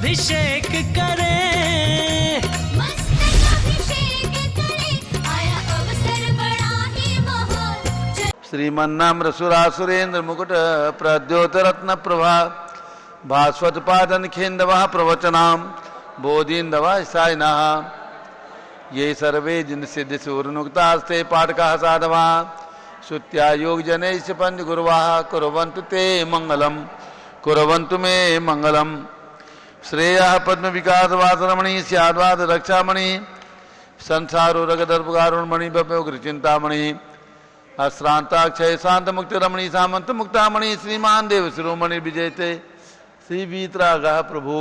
अभिषेक करे, मस्तक अभिषेक करे, आया अवसर बड़ा ही महान। श्रीमन्नाम्र सुरासुरेंद्र मुकुट प्रद्योत रत्न प्रभा भास्वत पादन खेन्दव प्रवचनाम बोधिन्दव सायिनः ये सर्वे जिन सिद्धि सूर्नुक्तास्ते पाठकाः साधवा श्रुत्या योग जनैश्च पंच गुरुवाः कुर्वन्तु ते मंगलम कुर्वन्तु मे मंगलम। श्रेयः पद्म विकास वासरमणि स्याद्वाद रक्षामणि संसारो रगदर्पकारुणमणि बप्योग्र चिंतामणि अश्रांताक्षय शांत मुक्त रमणि सामंत मुक्तामणि श्रीमान देव शिरोमणि विजयते श्री वीतरागः प्रभु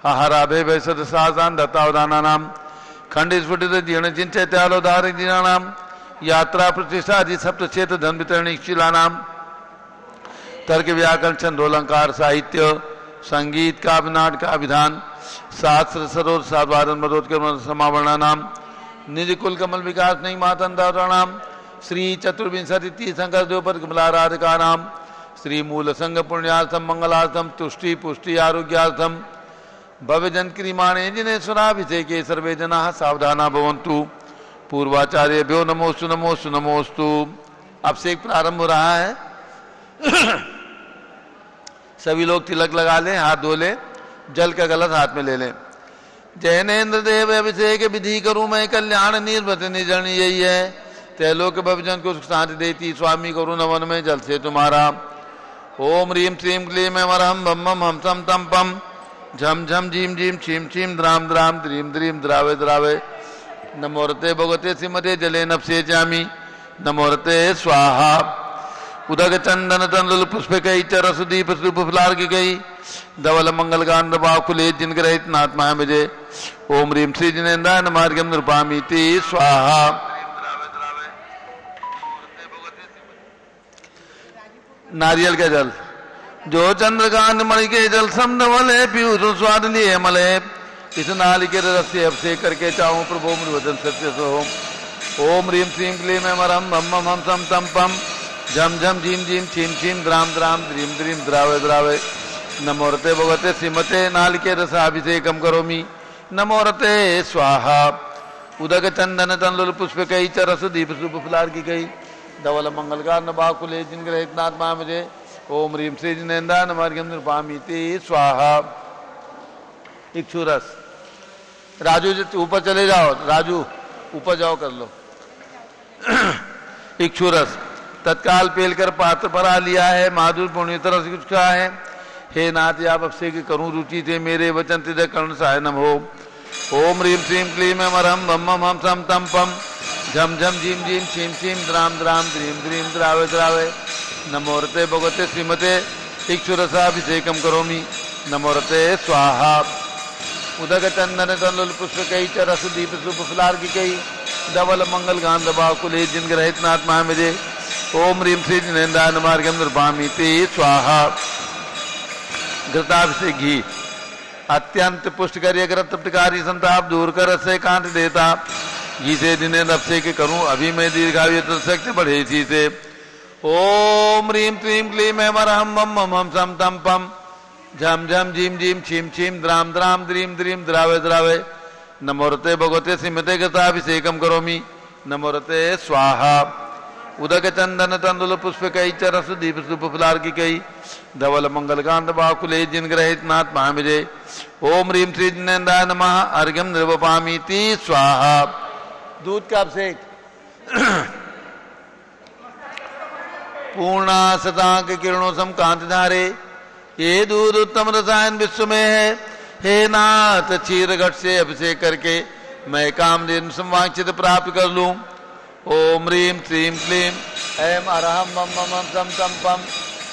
हराभे वैसद सासान दत्तावदाना नाम खंडित स्फुटित जीर्ण चिंत्यालोदार दीनानाम यात्रा प्रतिष्ठा आदि सप्त क्षेत्र धन वितरण शिलानाम तर्क व्याकरण छंदोलंकार साहित्य संगीत काव्य नाटक का विधान शास्त्र सरोद साधवादन मदोत्कर्म समावरणा नाम निज कुल कमल विकास नहीं मातंदाम श्री चतुर्विंशति तीर्थंकर द्योपद कमलाराधिका नाम श्री मूल संघ पुण्यार्थम मंगलार्थम तुष्टि पुष्टि आरोग्यार्थम भव्यजन क्रियमाणे जिनेश्वराभिषेके सर्वे जनाः सावधाना भवन्तु। पूर्वाचार्यभ्यो नमोस्तु नमोस्तु नमोस्तु। अभिषेक प्रारंभ हो रहा है। सभी लोग तिलक लगा लें, हाथ धो लें, जल का गलत हाथ में ले लें। जैनेन्द्र देव अभिषेक विधि करूं मैं कल्याण निर्भत निजन यही है तैलोक भवजन को सुख शांति देती स्वामी करुण नवन में जल से तुम्हारा। ओम ह्रीम श्रीम क्लीम हम बम हम सम तम पम झम झम झीम झीम छीम छीम द्राम द्राम द्रीम द्रीम द्रावे द्रावे नमोरते भगवते सिमते जले नपसे जामी नमोरते स्वाहा। उदक चंदन तंडुल पुष्प कई चरसदीप सुप फुलार की गई धवल मंगल गांड बाकुले जिनक रहित नात्मा विजय। ओम ह्रीम श्री जिनेन्द्राय नमार्गम नृपामीति स्वाहा। नारियल का जल जो चंद्रकांत मणि के जल सम नवले पीयूष स्वाद लिए मले इस नालिके रस से अभिषेक करके चाहूं प्रभु मृवचन सत्य सो। ओम ह्रीम श्रीम क्लीम हम बम हम सम तम पम झम झम झीम झीम छीम छीम द्राम द्राम द्रीम द्रीम द्रावे द्रावे नमोरते भगवते सिमते नालिके रसाभिषेकम करोमि नमोरते स्वाहा। उदक चंदन तंडुल पुष्प कई चरस दीप सुप फुलार की गई धवल मंगल गान बाकुले जिन ग्रहित नात्मा मुझे। ओम ह्रीम श्री जिनेन्द्राय नमार्गम नृपामीति स्वाहा। इक्षुरस राजू ऊपर चले जाओ, राजू ऊपर जाओ कर लो। इक्षुरस तत्काल पेलकर पात्र पर आ लिया है माधुर पुण्य रस का है। हे नाथ आप अभिषेक करूं रुचि थे मेरे वचन तिदय कर्ण सायनम हो। ओम ह्रीम श्रीम क्लीम हम बम हम सम तम पम झम झम झीम झीम छीम छीम द्राम द्राम द्रीम द्रीम द्रावे द्रावे नमोरते भगवते श्रीमते इक्षुरसाभिषेकम करोमि नमोरते स्वाहा। उदक चंदन तंडुल पुष्प कई चरस दीप सुप फुलार की कई धवल मंगल गांध बाकुले जिन ग्रहित नात्मा मुझे। ओम ह्रीम श्री जिनेन्द्राय नमार्गम नृपामीति स्वाहा। घृताभिषेक घी अत्यंत पुष्टकारी तृप्तकारी संताप दूर कर से कांत देता घी से जिन्हें अभिषेक करूं अभी मैं दीर्घायु शक्ति बढ़े इसी से। ओम ह्रीम क्लीम क्लीम हम बम हम सम तम पम झम झम झीम झीम छीम छीम द्राम द्राम द्रीम द्रीम द्रावे द्रावे नमोरते भगवते सिमते गताभिषेकम करोमि नमोरते स्वाहा। उदक चंदन तंडुल पुष्प कई चरस दीप सुप फुलार की कई धवल मंगल कांत बाकुले जिन ग्रहित नाथ महाविजय। ओम ह्रीम श्री जिनेन्द्राय नमः अर्घ्यम निर्वपामीति स्वाहा। दूध का अभिषेक पूर्णा शतांक किरणों सम कांत धारे ये दूध उत्तम रसायन विश्व में है। हे नाथ क्षीर घट से अभिषेक करके मैं कामधेनु संवांछित प्राप्त कर लूं। ओम ह्रीम श्रीम क्लीम ऐम अरहम मम मम सम तम पम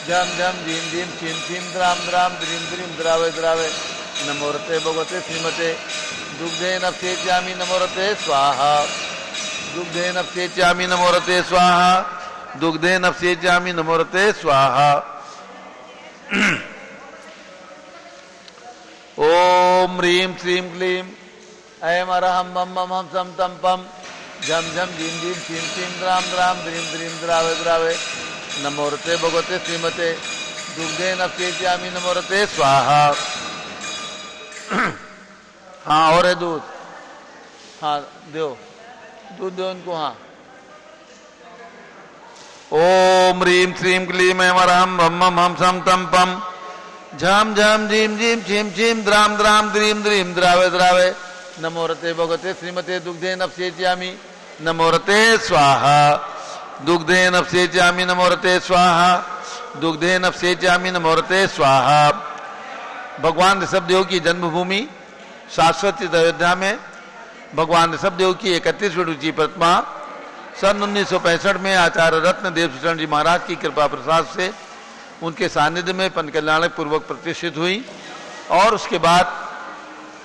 झम झम झीम झीम छीम छीम द्राम द्राम द्रीम द्रीम द्रावे द्रावे नमोरते भगवते श्रीमते दुग्धे नप्सेच्यामि नमोरते स्वाहा। दुग्धे नप्सेच्यामि नमोरते स्वाहा। दुग्धे नप्सेच्यामि नमोरते स्वाहा। ओम ह्रीम श्रीम क्लीम ऐम अरहम बम बम हम सम तम पम झम झम झीम झीम छीम छीम द्राम द्राम द्रीम द्रीम द्रावे द्रावे नमोरते भगवते श्रीमते दुग्धे नप्सेच्यामि नमोरते स्वाहा। हाँ और है दूध, हाँ दो दूध दो उनको। हाँ ओम ह्रीं श्रीं क्लीं ऐं वरहं वम मम हम सम तम पम झम झम झीम झीम छीम छीम द्राम द्राम द्रीम द्रीम द्रावे द्रावे नमो रते भगवते श्रीमते दुग्धे नपसेचयामि नमो रते स्वाहा दुग्धे नपसेचयामि नमो रते स्वाहा दुग्धे नपसेचयामि नमो रते स्वाहा। भगवान ऋषभदेव की जन्मभूमि शाश्वत अयोध्या में भगवान ऋषभदेव की 31वीं रुचि प्रतिमा सन 1965 में आचार्य रत्न देवभूषण जी महाराज की कृपा प्रसाद से उनके सानिध्य में पंचकल्याणक पूर्वक प्रतिष्ठित हुई और उसके बाद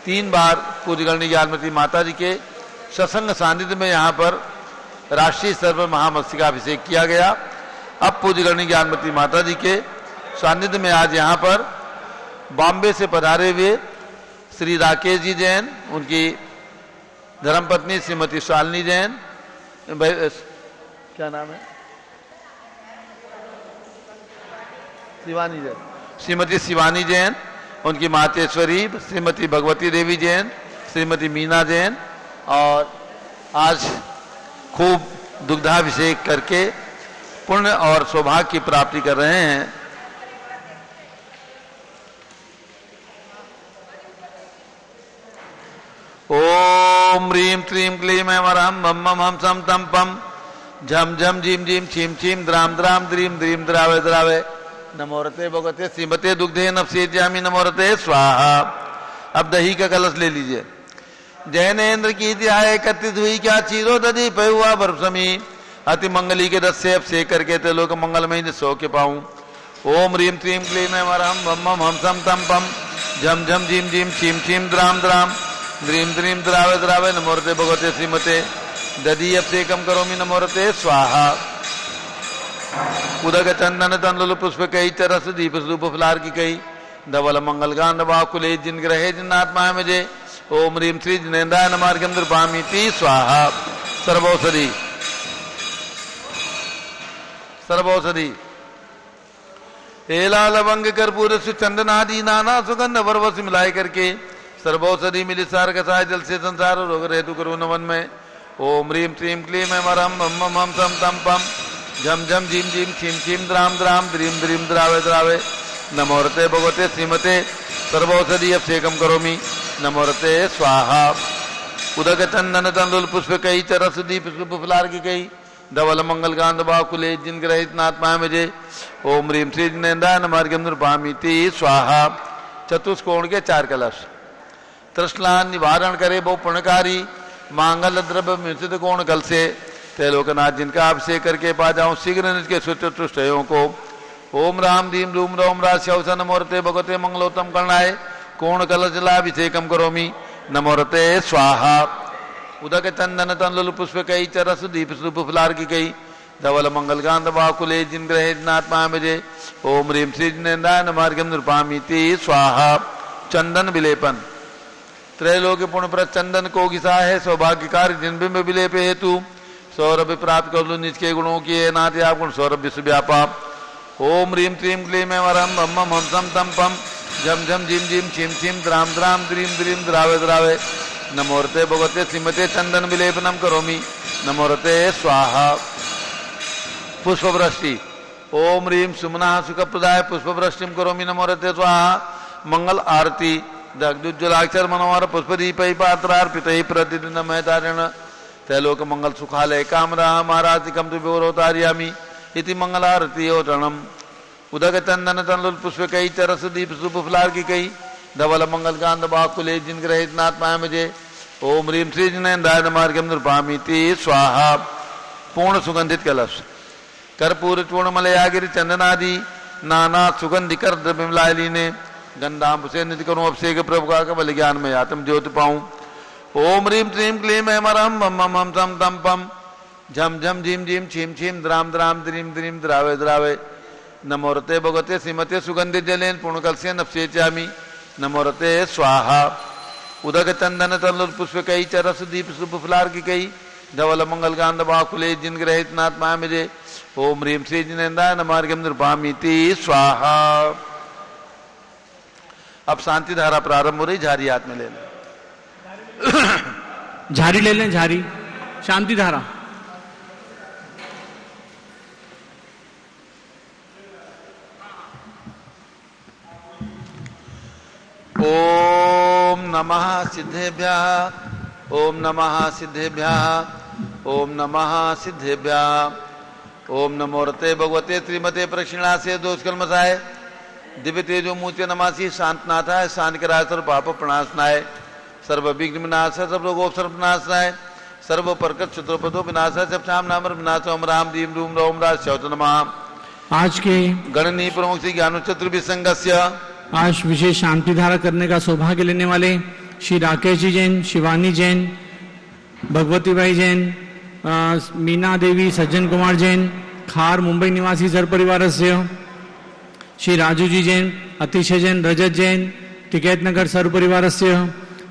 3 बार पूज्यगणी ज्ञानमती माता जी के सत्संग सानिध्य में यहाँ पर राष्ट्रीय स्तर पर महामस्तकाभिषेक किया गया। अब पूज्यगणी ज्ञानमती माता जी के सानिध्य में आज यहाँ पर बॉम्बे से पधारे हुए श्री राकेश जी जैन, उनकी धर्मपत्नी श्रीमती शालिनी जैन, क्या नाम है, शिवानी जैन, श्रीमती शिवानी जैन, उनकी मातेश्वरी श्रीमती भगवती देवी जैन, श्रीमती मीना जैन, और आज खूब दुग्धाभिषेक करके पुण्य और सौभाग्य की प्राप्ति कर रहे हैं। ओम ह्रीं श्रीं क्लीं ऐं वरहं वम मम हम सम तम पम झम झम झीम झीम छीम छीम द्राम द्राम द्रीम द्रीम द्रावे द्रावे नमो रते भगवते श्रीमते दुग्धे नपसेचयामि नमो रते स्वाहा। अब दही का कलश ले लीजिए। जैनेन्द्र की ध्याय कथित हुई क्या चीरो दधी पे हुआ बरसमी अति मंगली के रस से अब से करके ते लोग मंगलमय सो के पाऊं। ओम ह्रीं श्रीं क्लीं ऐं वरहं वम मम हम सम तम पम झम झम झीम झीम छीम छीम द्राम द्राम द्रीम द्रीम द्रावे द्रावे नमो रते भगवते श्रीमते दधी अभिषेकम करोमि नमो रते स्वाहा। उदक चंदन तंडुल पुष्प कई चरस दीप रूप फलार की कई धवल मंगल गांध बाकुले जिन ग्रहे जिन्नात्मा मजे ओम ह्रीं श्री जिनेन्द्राय नमार्गम द्रपामीति स्वाहा। सर्वौषधि सर्वौषधि एला लवंग कर्पूर चंदन आदि नाना सुगंध वर्वस मिलाए करके सर्वौषधि मिली सार कसाय जल से संसार रोग रेतु करो नवन में। ओम ह्रीं श्रीं क्लीं ऐं वरहं वम मम हम सम तम पम झम झम झीम झीम छीम छीम द्राम द्राम द्रीम द्रीम द्रावे द्रावे नमो रते भगवते श्रीमते सर्वौषधि अभिषेकम करोमि नमो रते स्वाहा। उदक चंदन तंडुल पुष्प कई चरस दीप शुभ फलार की कई धवल मंगल गांध बाकुले जिन ग्रहित नात्मा मजे ओम ह्रीं श्री जिनेन्द्राय नमार्गम नृपामीति स्वाहा। चतुष्कोण के 4 कलश तृष्णा निवारण करे बहु पुण्यकारी मांगल द्रव्य मिश्रित कोण कल से ते लोकनाथ जिनका अभिषेक करके पा जाऊं शीघ्र निज सुष्टयों को। ओम राम दीम रूम रोम राशि नमो रते भगवते मंगलोत्तम कर्णाय कोण कल जलाभिषेकम करोमि नमो रते स्वाहा। उदक चंदन तंडुल पुष्प कई चरस दीप सुप फलार की कई धवल मंगल गांध बाकुले जिन ग्रहे जिनात्मा मजे ओम ह्रीं श्री जिनेन्द्राय नमार्गम नृपामीति स्वाहा। चंदन विलेपन त्रैलोक्य पुण्य पर चंदन को घिसा है सौभाग्यकार जिनबिंब विलेप हेतु सौरभ प्राप्त कर लो निज के गुणों की नाथ आप गुण सौरभ विश्व व्यापा। ओम ह्रीं श्रीं क्लीं ऐं वरहं वम मम हम सम तम पम झम झम झीम झीम छीम छीम द्राम द्राम द्रीम द्रीम द्रावे द्रावे नमो रते भगवते श्रीमते चंदन विलेपनम करोमि नमो रते स्वाहा। पुष्पवृष्टि ओम ह्रीं सुमना सुखप्रदाय पुष्पवृष्टिम करोमि नमो रते स्वाहा। मंगल आरती दग्धुज्ज्वलाक्षर मनोहर पुष्पदीपै पात्रार्पितै प्रतिदिन महतारिण त्रैलोक मंगल सुखालय कामरा महाराजिकम तु विवरोतार्यामि इति मंगलारती ओटणम। उदक चंदन तंडुल पुष्प कई चरस दीप सुप फलार की कई धवल मंगल गांध बाकुले जिन ग्रहित नात्मा मजे ओम ह्रीं श्री जिनेन्द्राय नमार्गम नृपामीति स्वाहा। पूर्ण सुगंधित कलश कर्पूर चूर्ण मलयागिरि चंदनादि नाना सुगंधि कर द्रव्य ने गंधाम से निधि करूं अभिषेक प्रभु का बल ज्ञान में आत्म ज्योति पाऊं। ओम ह्रीं श्रीं क्लीं ऐं वरहं वम मम हम सम तम पम झम झम झीम झीम छीम छीम द्राम द्राम द्रीम द्रीम द्रावे द्रावे नमो रते भगवते श्रीमते सुगंधित जलेन पूर्णकलशेन अभिषेचयामि नमो रते स्वाहा। उदक चंदन तंडुल पुष्प कई चरस दीप शुभ फलार की कई धवल मंगल गांध बाकुले जिन ग्रहित नात्मा मजे ओम ह्रीं श्री जिनेन्द्राय नमार्गम नृपामीति स्वाहा। अब शांति धारा प्रारंभ हो रही, झारी हाथ में ले लें। झारी ले लें, झारी, शांति धारा। ओम नमः सिद्धेभ्यः, ओम नमः सिद्धेभ्यः, ओम नमः सिद्धेभ्यः, ओम नमोरते भगवते श्रीमते प्रक्षिणासे दोषकर्मसाय दिव्य तेजो मूर्ति नमासी शांतनाथाय शांतिकराय सर्व पाप प्रणाशनाय सर्व विघ्न विनाशाय सर्व रोगोपसर प्रणाशनाय सर्व परकट शत्रुपदो विनाशाय सब शाम नाम विनाश ओम राम दीम रूम रोम राज शौच नमः। आज के गणनीय प्रमुख श्री ज्ञान चतुर्विसंगस्य आज विशेष शांति धारा करने का सौभाग्य लेने वाले श्री राकेश जी जैन, शिवानी जैन, भगवती भाई जैन, मीना देवी, सज्जन कुमार जैन, खार मुंबई निवासी सर परिवार से श्री राजू जी जैन, अतिशय जैन, रजत जैन, टिकैत नगर सर परिवार से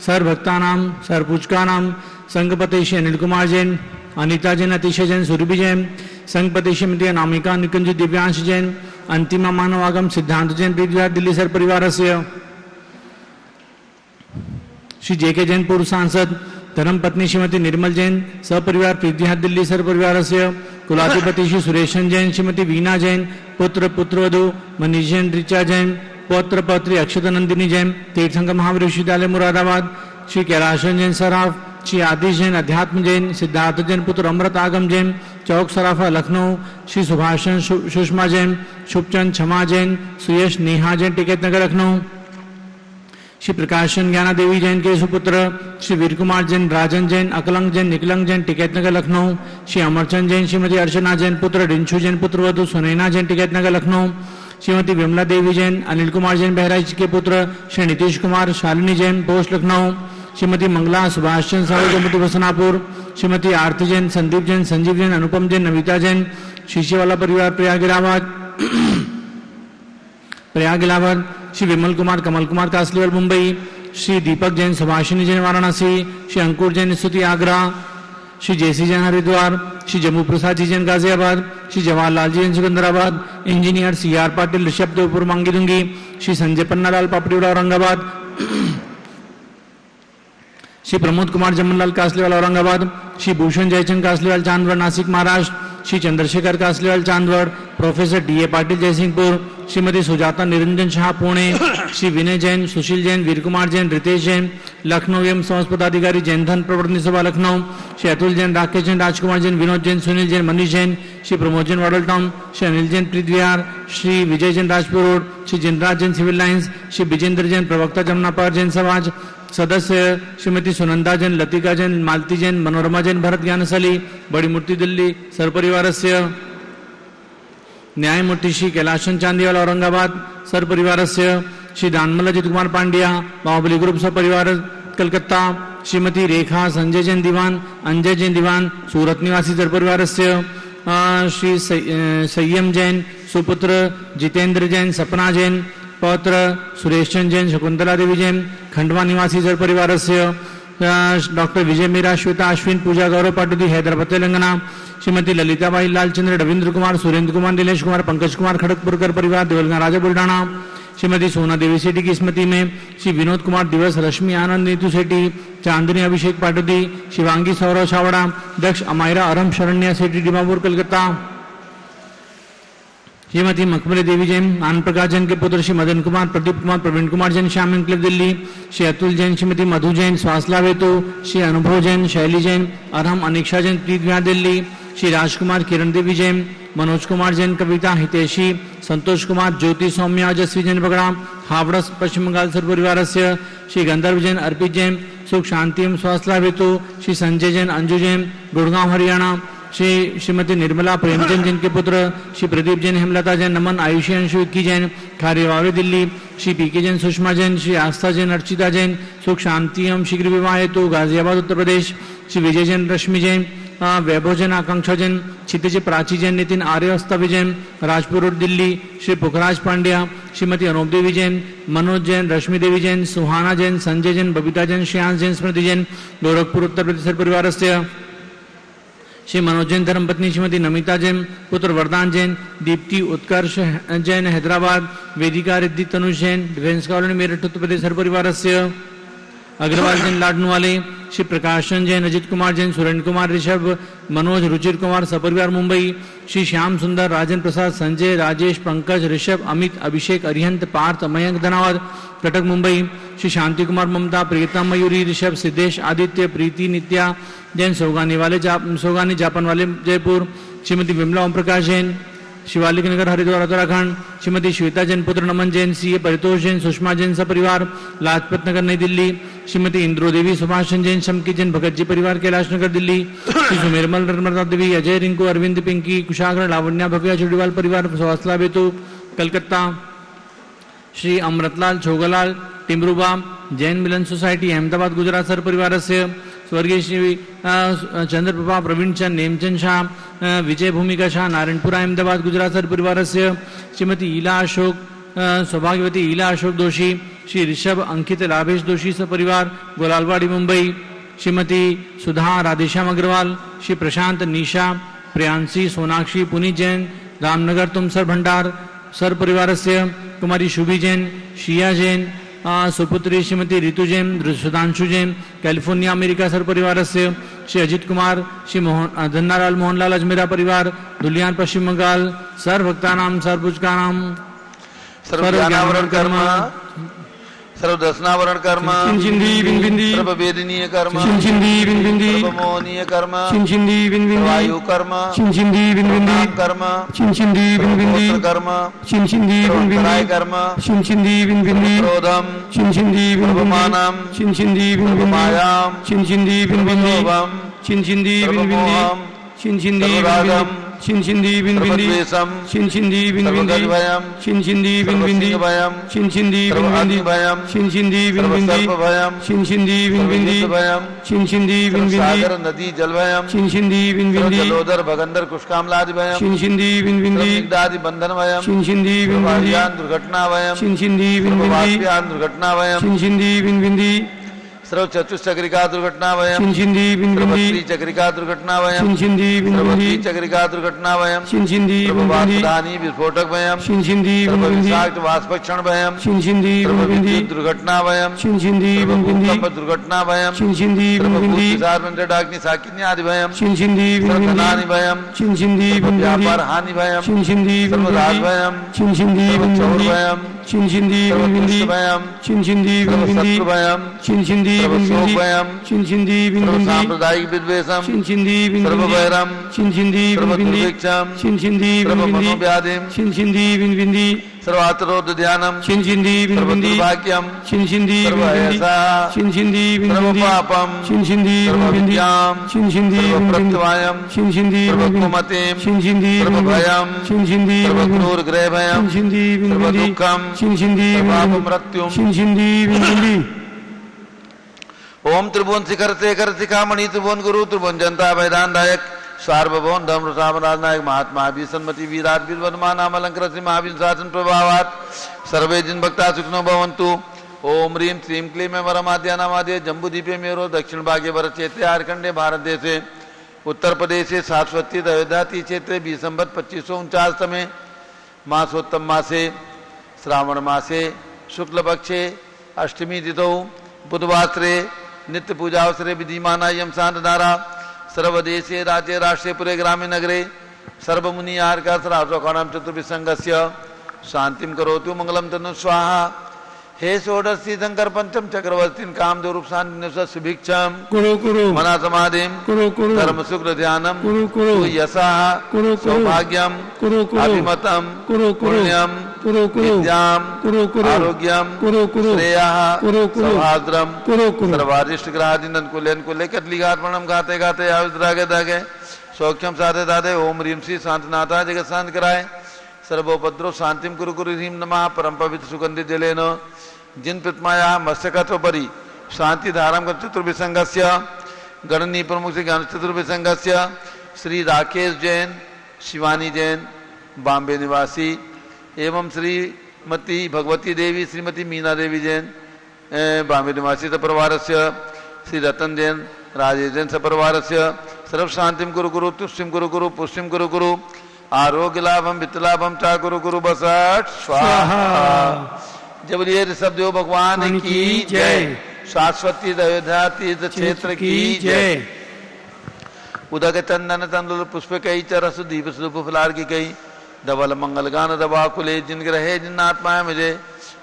सर भक्तानाम, सर पूजकानाम, संघपति श्री अनिल कुमार जैन, अनिता जैन, अतिशय जैन, सुरभि जैन, संघपति श्रीमती अनामिका निकुंज, दिव्यांश जैन, अंतिमा मानवागम सिद्धांत जैन, पृथ्वीराज दिल्ली सर परिवार से श्री जेके जैन, पूर्व सांसद, धर्मपत्नी श्रीमती निर्मल जैन, सपरिवार पृथ्वीराज दिल्ली सर परिवार से कुलाधिपति श्री सुरेशन जैन, श्रीमती वीना जैन, पुत्र पुत्रवधु मनीष जैन, ऋचा जैन, पौत्र पौत्री अक्षता नंदिनी जैन, तीर्थंकर महावीर विश्वविद्यालय मुरादाबाद, श्री कैलाशन जैन सराफ, श्री आदिश जैन, अध्यात्म जैन, सिद्धार्थ जैन, पुत्र अमृत आगम जैन, चौक सराफा लखनऊ, श्री सुभाषण सुषमा जैन, शुभचंद क्षमा जैन, सुयश नेहा जैन, टिकैत नगर लखनऊ, श्री प्रकाशन ज्ञाना देवी जैन के सुपुत्र, श्री वीर कुमार जैन, राजन जैन, अकलंग जैन, निकलंग जैन, टिकैत नगर लखनऊ, श्री अमरचंद जैन, श्रीमती अर्चना जैन, पुत्र डिंशु जैन, पुत्रवधु सुनैना जैन, टिकैत नगर लखनऊ, श्रीमती विमला देवी जैन, अनिल कुमार जैन बहराइच के पुत्र, श्री नीतीश कुमार, शालिनी जैन, पोस्ट लखनऊ, श्रीमती मंगला, सुभाष चंद्र साहू, गोमती बसनापुर, श्रीमती आरती जैन, संदीप जैन, संजीव जैन, अनुपम जैन, नविता जैन, शीशेवाला परिवार प्रयाग इलाहाबाद, श्री विमल कुमार, कमल कुमार कासलीवाल मुंबई, श्री दीपक जैन, सुभाषिनी जैन वाराणसी, श्री अंकुर जैन स्तुति Agra, Shri Jaysi Jain Haridwar, Shri Jammu Prasad ji Jain Ghaziabad, Shri Jawaharlal ji Jain Secunderabad, engineer C R Patil Rishabh Devpur Mangitungi, Shri Sanjay Pannalal Papdiwala Aurangabad, Shri Pramod Kumar Jamnalal Kasliwal Aurangabad, Shri Bhushan Jaichand Kasliwal Chandwad Nashik Maharashtra, Shri Chandrashekhar Kasliwal Chandwad, professor D A Patil Jaysingpur, Shrimati Sujata Niranjan Shah Pune, Shri Vinay Jain, Sushil Jain, Veer Kumar Jain, Ritesh Jain, Lucknow एवं समस्त पदाधिकारी, जैन धन प्रवर्तन सभा Lucknow, Shri Atul Jain, Rakesh Jain, Rajkumar Jain, Vinod Jain, Sunil Jain, Manish Jain, Shri Pramod Jain model town, Shri Anil Jain Prithvihar, Shri Vijay Jain Rajpur road, Shri Jinraj Jain civil lines, Shri Vijendra Jain प्रवक्ता जमुना पार जैन समाज, सदस्य श्रीमती सुनंदा जैन, लतिका जैन, मालती जैन, मनोरमा जैन, भरत ज्ञानशाली, बड़ी मूर्ति दिल्ली सरपरिवार से न्यायमूर्ति श्री कैलाशन चांदीवाल औरंगाबाद सर परिवार से श्री दानमल अजित कुमार पांड्या, बाहुबली ग्रुप सपरिवार कलकत्ता, श्रीमती रेखा संजय जैन दीवान, अंजय जैन दीवान, सूरत निवासी सर परिवार से श्री संयम जैन, सुपुत्र जितेंद्र जैन, सपना जैन, पौत्र सुरेश चंद जैन, शकुंतला देवी जैन, खंडवा निवासी सर परिवार से डॉक्टर विजय मीरा, श्वेता अश्विन, पूजा गौरव पाटुदी, हैदराबाद तेलंगाना, श्रीमती ललिताबाई लालचंद्र, रविंद्र कुमार, सुरेंद्र कुमार, दिनेश कुमार, पंकज कुमार खड़गपुरकर परिवार, देवलगा राजा बुल्ढाणा, श्रीमती सोना देवी सेठी की स्मृति में श्री विनोद कुमार दिवस, रश्मि आनंद नीतू सेठी, चांदनी अभिषेक पाटुदी, शिवांगी सौरव छावड़ा, दक्ष अमायरा अरम शरण्य सेठी डिमापुर कलकत्ता, श्रीमती मखमली देवी जैन, आनंद प्रकाश जैन के पुत्र श्री मदन कुमार, प्रदीप कुमार, प्रवीण कुमार जैन, श्याम एनक्लेव दिल्ली, श्री अतुल जैन, श्रीमती मधु जैन, स्वासला वेतु, श्री अनुभव जैन, शैली जैन, अरहम अनिक्षा जैन, प्रीत विहार दिल्ली, श्री राजकुमार, किरण देवी जैन, मनोज कुमार जैन, कविता हितेशी, संतोष कुमार, ज्योति सौम्या, जस्वी जैन बगड़ा, हावड़ा पश्चिम बंगाल सर परिवार से श्री गंधर्व जैन, अर्पित जैन, सुख शांति एवं स्वास्थ्य हेतु श्री संजय जैन, अंजू जैन, गुड़गांव हरियाणा, श्रीमती निर्मला प्रेमचंद जैन के पुत्र श्री प्रदीप जैन, हेमलता जैन, नमन, आयुषी अंशु, इक्की जैन, खारीवावली दिल्ली, श्री पीके जैन, सुषमा जैन, श्री आस्था जैन, अर्चिता जैन, सुख शांति एवं शीघ्र विवाह हेतु गाजियाबाद उत्तर प्रदेश, श्री विजय जैन, रश्मि जैन, वैभव जैन, आकांक्षा जैन, क्षितिज प्राची जैन, नितिन आर्यस्तवी जैन, राजपुर रोड दिल्ली, श्री पुखराज पांड्या, श्रीमती अनूप देवी जैन, मनोज जैन, रश्मि देवी जैन, सुहाना जैन, संजय जैन, बबीता जैन, श्रेयांश जैन, स्मृति जैन, गोरखपुर उत्तर प्रदेश परिवार से श्री मनोज जैन धर्मपत्नी श्रीमती नमिता जैन, पुत्र वरदान जैन, दीप्ति उत्कर्ष जैन हैदराबाद, वेदिका रिद्धि तनुष जैन, डिफेंस कॉलोनी मेरठ उत्तर प्रदेश परिवारस्य अग्रवाल जैन लाडनू वाले, श्री प्रकाशन जैन, अजित कुमार जैन, सुरेंद्र कुमार ऋषभ, मनोज रुचिर कुमार सपरिवार मुंबई, श्री श्याम सुंदर, राजन प्रसाद, संजय, राजेश, पंकज, ऋषभ, अमित, अभिषेक, अरिहंत, पार्थ, मयंक धनावत, कटक मुंबई, श्री शांति कुमार ममता, प्रीतम मयूरी, ऋषभ, सिद्धेश, आदित्य, प्रीति, नित्या जैन, सौगानी जापान वाले जयपुर, श्रीमती विमला ओम प्रकाश जैन, शिवालिक नगर हरिद्वार उत्तराखंड, श्रीमती श्वेता जैन, पुत्र नमन जैन, सीए परितोष जैन, सुषमा जैन सपरिवार लाजपत नगर नई दिल्ली, श्रीमती इंद्रो देवी, सुभाष जैन, शमकी जैन, भगत जी परिवार कैलाश नगर दिल्ली, श्री सुमेरमल नर्मदा देवी, अजय, रिंकू, अरविंद, पिंकी, कुशाग्र, लावण्या, भव्या, चुड़ीवाल परिवार सवासला बेतु कलकत्ता, श्री अमृतलाल छोगलाल टिमरूबा जैन मिलन सोसाइटी अहमदाबाद गुजरात सर परिवार से स्वर्गीय श्री चंद्रप्रभा प्रवीण चंद नेमचंद शाह विजय भूमिका शाह नारायणपुरा अहमदाबाद गुजरात सर परिवार से श्रीमती ईला अशोक सौभाग्यवती ईला अशोक दोषी, श्री ऋषभ अंकित लाभेश दोषी सपरिवार गोलालवाड़ी मुंबई, श्रीमती सुधा राधेश्याम अग्रवाल, श्री प्रशांत निशा प्रियांशी सोनाक्षी पुनीत जैन रामनगर तुमसर भंडार सर परिवार से कुमारी शुभी जैन, शिया जैन, सुपुत्री श्रीमती ऋतु जैन, सुधांशु जैन कैलिफोर्निया अमेरिका सर परिवार से श्री अजित कुमार, श्री धन्नालाल मोहनलाल अजमेरा परिवार दुलियान पश्चिम बंगाल सर भक्तानाम सर्वपुजकानाम सर्वज्ञानावरण कर्म सर्वदर्शनावरण कर्म सर्ववेदनीय कर्म सर्वमोहनीय कर्म वायु कर्म कर्म कर्म सर्वतराय कर्म क्रोधम सर्वमानम सर्वमायाम सर्वलोभम सर्वमोहम सर्वरागम सर्वद्वेषम सर्वगजभयम सर्वसिंहभयम सर्वाग्निभयम सर्वसर्पभयम सर्वयुद्धभयम सर्वसागर नदी जलभयम सर्वजलोदर भगंदर कुष्कामलादिभयम सर्वनिग्धादि बंधनभयम सर्ववाह्यान दुर्घटनाभयम सर्ववाप्यान दुर्घटनाभयम सर्वचतुष्चक्रिका दुर्घटनाभयम सर्वत्री चक्रिका दुर्घटनाभयम सर्वत्री चक्रिका दुर्घटनाभयम सर्ववासुधानी विस्फोटक भयम सर्वविषाक्त वाष्पक्षण भयम सर्वविद्युत दुर्घटनाभयम सर्वभूकंप दुर्घटनाभयम सर्वभूतिसारमंडडाग्नि साकिन्यादि भयम सर्वधनानि भयम सर्वव्यापार हानि भयम सर्वराज भयम सर्वचौर भयम सर्वदुष्टभयम सर्वशत्रुभयम सर्वशोकभयम सर्वसाम्प्रदायिक विद्वेषम सर्ववैरम सर्वदुर्भिक्षम सर्वमनोव्याधिम सर्वातरोध ध्यानम सर्वदुर्भाग्यम सर्वहयसा सर्वपापम सर्वविद्याम सर्वप्रत्यवायम सर्वकुमतिम सर्वभयम सर्वक्रूरग्रहभयम सर्वदुःखम सर्वापमृत्युम ओम त्रिभुवन शिखर शेखर शिखामणि त्रिभुवन गुरु त्रिभुवन जनता वैदानदायक सार्वभौम धर्म सामराज नायक महात्मा सन्मति वीराट वीरवर्मान नामलंकर श्री महावीर शासन प्रभावात सर्वे जिन भक्ता सुखनो भवन्तु। ओम ह्रीं श्रीं क्लीं वरमाद्या नामाद्य जम्बूद्वीपे मेरो दक्षिण भागे वरचेते आर्खंडे भारत देशे उत्तर प्रदेशे सारस्वती अयोध्याति क्षेत्रे बीसंबत 2549 तमे मासोत्तम मासे श्रावण मासे शुक्ल पक्षे अष्टमी तिथौ बुधवासरे नित्य पूजावसरे विधिमानायम शांतधारा सर्वदेशे राज्ये राष्ट्रे पुरे ग्रामे नगरे सर्वमुनि आर्का श्रावकाणां चतुर्विसंगस्य शांतिं करोतु मंगलम तनु स्वाहा। हे षोडशी शंकर पंचम चक्रवर्तीन कामदेव रूप शांति सुभिक्षम मना समाधिम धर्म शुक्र ध्यानम यशः सौभाग्यम अभिमतम पुण्यम विद्याम आरोग्यम श्रेयः सौहार्द्रम सर्वारिष्ट ग्रहादिनन कुलेन कुले कटलिघात्मणम गाते गाते आयुद्रागे दागे सौख्यम साधे दादे ओम ह्रीं श्री शांतनाथा जगत शांत कराए सर्वोपद्रव शांतिम कुरु कुरु ह्रीं नमः परम पवित्र सुगंधित जलेन जिन प्रतिमाया मस्तकत्वपरि शांति धारम चतुर्विसंगस्य गणनीय प्रमुख से ज्ञान चतुर्विसंगस्य श्री राकेश जैन शिवानी जैन बॉम्बे निवासी एवं श्रीमती भगवती देवी श्रीमती मीना देवी जैन बॉम्बे निवासी सपरिवारस्य श्री रतन जैन राजेश जैन सपरिवारस्य सर्व शांतिम कुरु कुरु तुष्टिम कुरु कुरु पुष्टिम कुरु कुरु आरोग्य लाभम वित्तलाभम चा कुरु कुरु बसठ स्वाहा। जब ये ऋषभदेव भगवान की जय। शाश्वती अयोध्या तीर्थ क्षेत्र की जय। उदक चंदन तंदुल पुष्प कई चरस दीप सुप फलार की कई धवल मंगल गान दबा कुले जिन ग्रहे जिन आत्माएं मुझे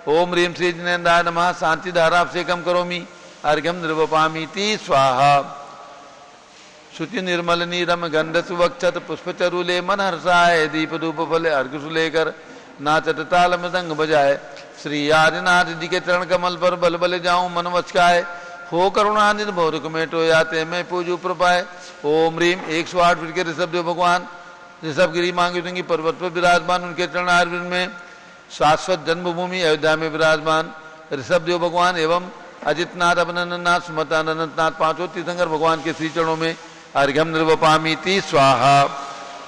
ओम रीम श्री जिनेन्द्राय नमः शांति धारा से कम करोमि अर्घ्यम निर्वपामी ती स्वाहा। शुचि निर्मल नीरम गंध सुवक्षत पुष्प चरूले मन हर्षाय दीप धूप फले अर्घ सुलेकर नाचत ताल मृदंग बजाए श्री आदिनाथ जी के चरण कमल पर बल बल जाऊं मन वचकाए हो करुणानिध भौरक मेटो याते मैं पूजू प्रपाए। ओम रीम 108 फीट के ऋषभदेव भगवान ऋषभगिरी मांगी पर्वत पर विराजमान उनके चरण आरविंद में शाश्वत जन्मभूमि अयोध्या में विराजमान ऋषभदेव भगवान एवं अजितनाथ अभिनंदननाथ सुमतानंदनाथ पांचों तीर्थंकर भगवान के श्री चरणों में अर्घ्यम निर्वपामी ती स्वाहा।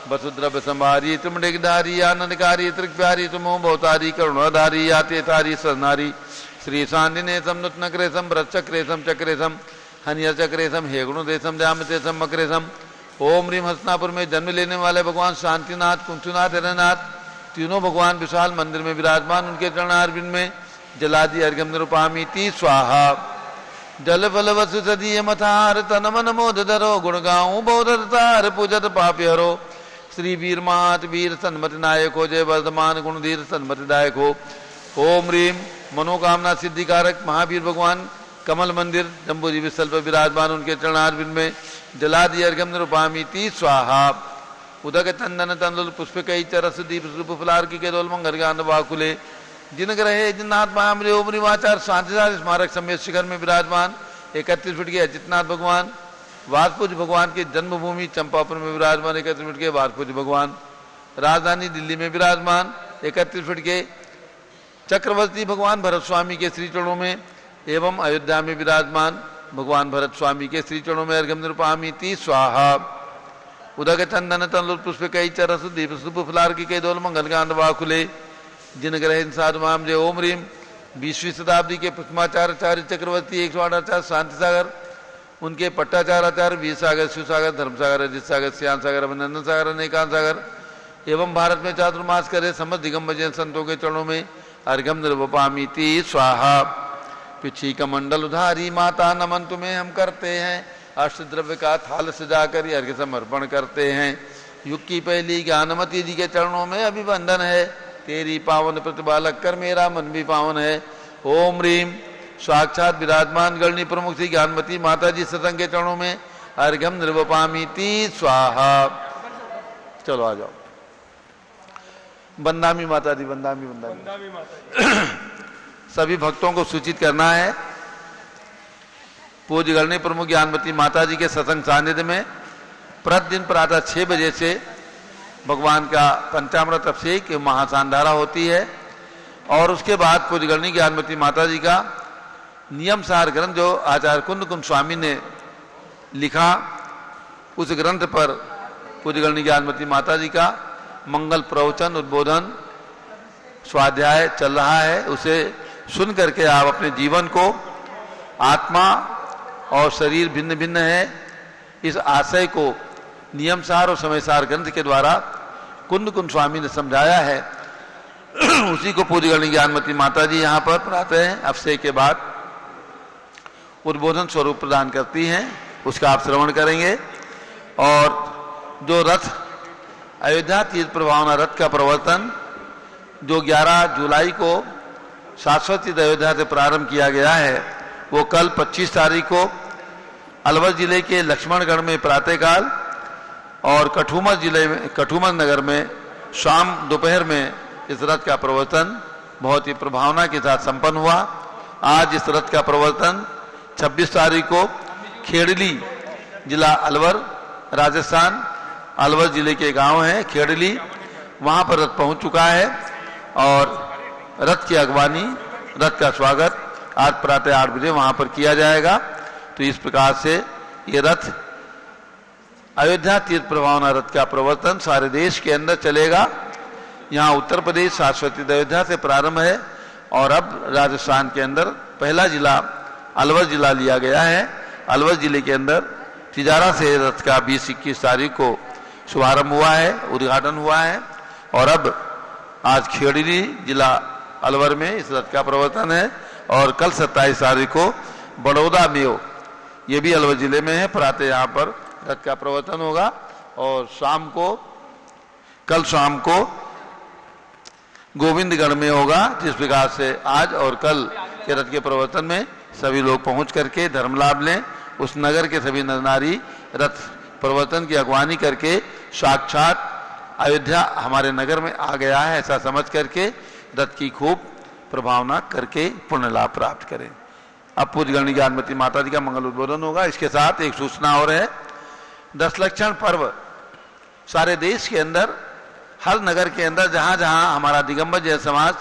वसुद्रव्य संभारी त्रिमंडकधारी आनंदकारी त्रिप्यारी तुमो भवतारी करुणाधारी यातेतारी सरनारी श्री शांतिनेशम नूतनक्रेशम भ्रतचक्रेशम चक्रेशम हनियचक्रेशम हेगुणदेशम जामतेशम मकरेशम। ओम रीम हसनापुर में जन्म लेने वाले भगवान शांतिनाथ कुंचुनाथ हरनाथ तीनों भगवान विशाल मंदिर में विराजमान उनके चरणारविंद में जलादि अर्घ्यम निरुपामी ती स्वाहा। जल फल वसु सदीय मथार तन मन मोद धरो गुण गाऊं बौद्धतार पूजत पापी हरो श्री वीर मात वीर सन्मति नायक हो जय वर्धमान गुणधीर सन्मति दायक हो। ओम रीम मनोकामना सिद्धिकारक महावीर भगवान कमल मंदिर जम्बूजी विस्थल पर विराजमान उनके चरणारविंद में जलादि अर्घ्यम निरुपामी ती स्वाहा। उदक चंदन तंदुल पुष्प कई चरस दीप रूप फलार की केदोल मंगल गान वाकुले जिन ग्रहे जिन आत्मा ओमरिवाचार शांतिदार स्मारक समेत शिखर में विराजमान 31 फीट के अजितनाथ भगवान वाजपूज भगवान की जन्मभूमि चंपापुर में विराजमान 31 फीट के वाजपूज भगवान राजधानी दिल्ली में विराजमान 31 फीट के चक्रवर्ती भगवान भरत स्वामी के श्री चरणों में एवं अयोध्या में विराजमान भगवान भरत स्वामी के श्री चरणों में अर्घ्यम निरुपामी ती स्वाहा। उदक चंदन तंदुल पुष्प कई चरस दीप सुप फलार की कई दोल मंगल गांड वाकुले जिन ग्रह साधु माम जय। ओम रीम 20वीं शताब्दी के पुष्पाचार्य चक्रवर्ती 108 आचार्य शांति सागर उनके पट्टाचार्य आचार्य वीर सागर शिव सागर धर्म सागर अजित सागर श्याम सागर अभिनंदन सागर अनेकांत सागर एवं भारत में चातुर्मास करे समस्त दिगंबर जैन संतों के चरणों में अर्घ्यम निर्वपामी ती स्वाहा। पिछी कमंडल उधारी माता नमन तुम्हें हम करते हैं अष्ट द्रव्य का थाल सजाकर अर्घ्य समर्पण करते हैं। युग की पहली ज्ञानमती जी के चरणों में अभिवंदन है तेरी पावन प्रतिभा लगकर मेरा मन भी पावन है। ओम रीम साक्षात विराजमान गणनी प्रमुख श्री ज्ञानमती माता जी सतंग के चरणों में अर्घ्यम निर्वपामी ती स्वाहा। चलो आ जाओ बंदामी माता दी बंदामी सभी भक्तों को सूचित करना है पूज्य गणनी प्रमुख ज्ञानमती माता जी के सत्संग सानिध्य में प्रतिदिन प्रातः 6 बजे से भगवान का पंचामृत अभिषेक महासांधारा होती है और उसके बाद पूज्य गणनी ज्ञानमती माता जी का नियम सार ग्रंथ जो आचार्य कुंद स्वामी ने लिखा उस ग्रंथ पर पूज्य गणनी ज्ञानमती माता जी का मंगल प्रवचन उद्बोधन स्वाध्याय चल रहा है। उसे सुन करके आप अपने जीवन को आत्मा और शरीर भिन्न भिन्न है इस आशय को नियम सार और समय सार ग्रंथ के द्वारा कुंद स्वामी ने समझाया है। उसी को पूज्य गणनी ज्ञानमती माता जी यहाँ पर प्रातः अभिषेक के बाद उद्बोधन स्वरूप प्रदान करती हैं उसका आप श्रवण करेंगे। और जो रथ अयोध्या तीर्थ प्रभावना रथ का प्रवर्तन जो 11 जुलाई को शाश्वती अयोध्या से प्रारंभ किया गया है वो कल 25 तारीख को अलवर जिले के लक्ष्मणगढ़ में प्रातःकाल और कठुमर नगर में शाम दोपहर में इस रथ का प्रवर्तन बहुत ही प्रभावना के साथ संपन्न हुआ। आज इस रथ का प्रवर्तन 26 तारीख को खेड़ली जिला अलवर राजस्थान अलवर जिले के गांव है खेड़ली वहां पर रथ पहुंच चुका है और रथ की अगवानी रथ का स्वागत आज प्रातः 8 बजे वहां पर किया जाएगा। तो इस प्रकार से ये रथ अयोध्या तीर्थ प्रभावना रथ का प्रवर्तन सारे देश के अंदर चलेगा। यहाँ उत्तर प्रदेश शाश्वती अयोध्या से प्रारंभ है और अब राजस्थान के अंदर पहला जिला अलवर जिला लिया गया है। अलवर जिले के अंदर तिजारा से रथ का 20-21 तारीख को शुभारंभ हुआ है, उद्घाटन हुआ है। और अब आज खेड़ी जिला अलवर में इस रथ का प्रवर्तन है और कल 27 तारीख को बड़ौदा में, ये भी अलवर जिले में है, प्रातः यहाँ पर रथ का प्रवर्तन होगा और कल शाम को गोविंदगढ़ में होगा। जिस प्रकार से आज और कल के रथ के प्रवर्तन में सभी लोग पहुंच करके धर्म लाभ लें, उस नगर के सभी नर नारी रथ प्रवर्तन की अगवानी करके साक्षात अयोध्या हमारे नगर में आ गया है ऐसा समझ करके रथ की खूब प्रभावना करके पुण्य लाभ प्राप्त करें। अब पूज्य गणी ज्ञानमती माता जी का मंगल उद्बोधन होगा। इसके साथ एक सूचना और है, 10 लक्षण पर्व सारे देश के अंदर, हर नगर के अंदर जहाँ जहाँ हमारा दिगंबर जैन समाज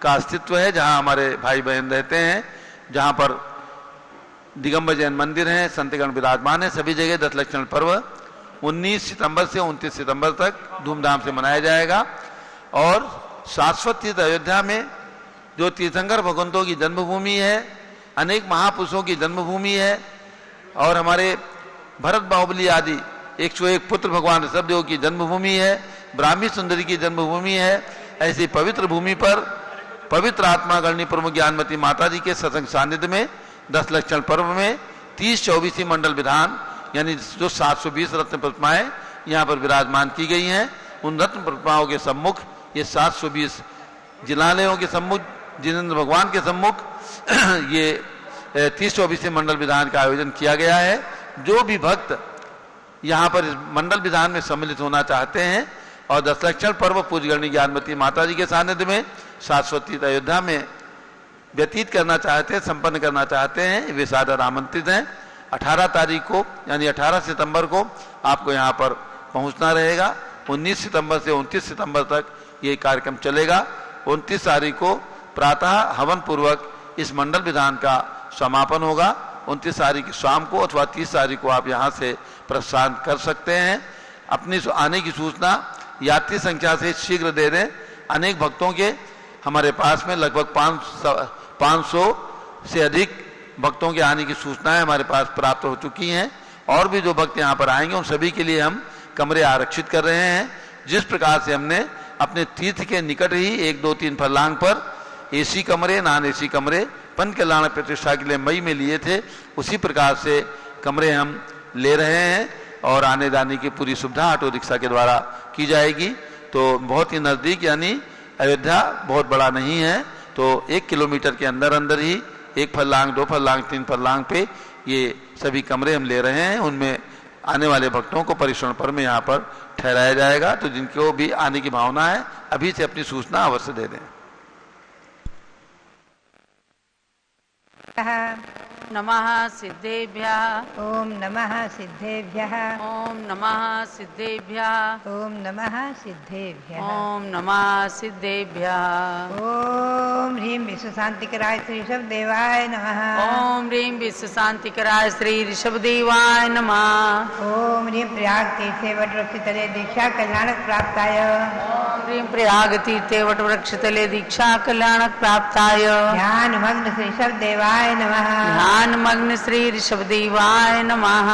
का अस्तित्व है, जहाँ हमारे भाई बहन रहते हैं, जहाँ पर दिगंबर जैन मंदिर हैं, संतगण विराजमान है, सभी जगह 10 लक्षण पर्व 19 सितंबर से 29 सितंबर तक धूमधाम से मनाया जाएगा। और शाश्वत तीर्थ अयोध्या में जो तीर्थंकर भगवंतों की जन्मभूमि है, अनेक महापुरुषों की जन्मभूमि है और हमारे भरत बाहुबली आदि 101 पुत्र भगवान ऋषभदेव की जन्मभूमि है, ब्राह्मी सुंदरी की जन्मभूमि है। ऐसी पवित्र भूमि पर पवित्र आत्मा गणनी प्रमुख ज्ञानमती माता जी के सत्संग सानिध्य में 10 लक्षण पर्व में 30-24 मंडल विधान यानी जो 720 रत्न प्रतिमाएं यहाँ पर विराजमान की गई हैं, उन रत्न प्रतिमाओं के सम्मुख ये 720 जिलालयों के सम्मुख, जिनेंद्र भगवान के सम्मुख ये 30-24 मंडल विधान का आयोजन किया गया है। जो भी भक्त यहाँ पर इस मंडल विधान में सम्मिलित होना चाहते हैं और 10 लक्षण पर्व पूज्य गणी ज्ञानमती माता जी के सानिध्य में शाश्वती अयोध्या में व्यतीत करना चाहते हैं, संपन्न करना चाहते हैं, वे सादर आमंत्रित हैं। 18 तारीख को यानी 18 सितंबर को आपको यहाँ पर पहुँचना रहेगा। 19 सितंबर से 29 सितंबर तक ये कार्यक्रम चलेगा। 29 तारीख को प्रातः हवन पूर्वक इस मंडल विधान का समापन होगा। 29 तारीख की शाम को अथवा 30 तारीख को आप यहाँ से प्रस्थान कर सकते हैं। अपनी आने की सूचना यात्री संख्या से शीघ्र दे दें। अनेक भक्तों के हमारे पास में लगभग 500 से अधिक भक्तों के आने की सूचनाएं हमारे पास प्राप्त हो चुकी हैं और भी जो भक्त यहाँ पर आएंगे उन सभी के लिए हम कमरे आरक्षित कर रहे हैं। जिस प्रकार से हमने अपने तीर्थ के निकट ही 1, 2, 3 फरलांग पर एसी कमरे, नॉन एसी कमरे पंच कल्याण प्रतिष्ठा के लिए मई में लिए थे, उसी प्रकार से कमरे हम ले रहे हैं और आने जाने की पूरी सुविधा ऑटो रिक्शा के द्वारा की जाएगी। तो बहुत ही नज़दीक, यानी अयोध्या बहुत बड़ा नहीं है, तो 1 किलोमीटर के अंदर अंदर ही 1 फरलांग, 2 फरलांग, 3 फरलांग पे ये सभी कमरे हम ले रहे हैं। उनमें आने वाले भक्तों को परिश्रम पर में यहाँ पर ठहराया जाएगा। तो जिनको भी आने की भावना है अभी से अपनी सूचना अवश्य दे दें। नमः सिद्धेभ्यः। ओम नमः सिद्धेभ्यः। ओम नमः सिद्धेभ्यः। ओम नमः सिद्धेभ्यः। ओम नमः सिद्धेभ्यः। ओम ह्रीं विश्व शांतिकराय श्री ऋषभदेवाय नमः। ओम ह्रीं विश्व शांतिकराय श्री ऋषभदेवाय नमः। ओम ह्रीं प्रयाग तीर्थे वटवृक्षतले दीक्षा कल्याणक प्राप्ताय। ओम ह्रीं प्रयाग तीर्थे वटवृक्षतले दीक्षा कल्याणक प्राप्ताय। ध्यान मग्न श्री ऋषभदेवाय नमः। ध्यान मग्न श्री ऋषभदेवाय नमः।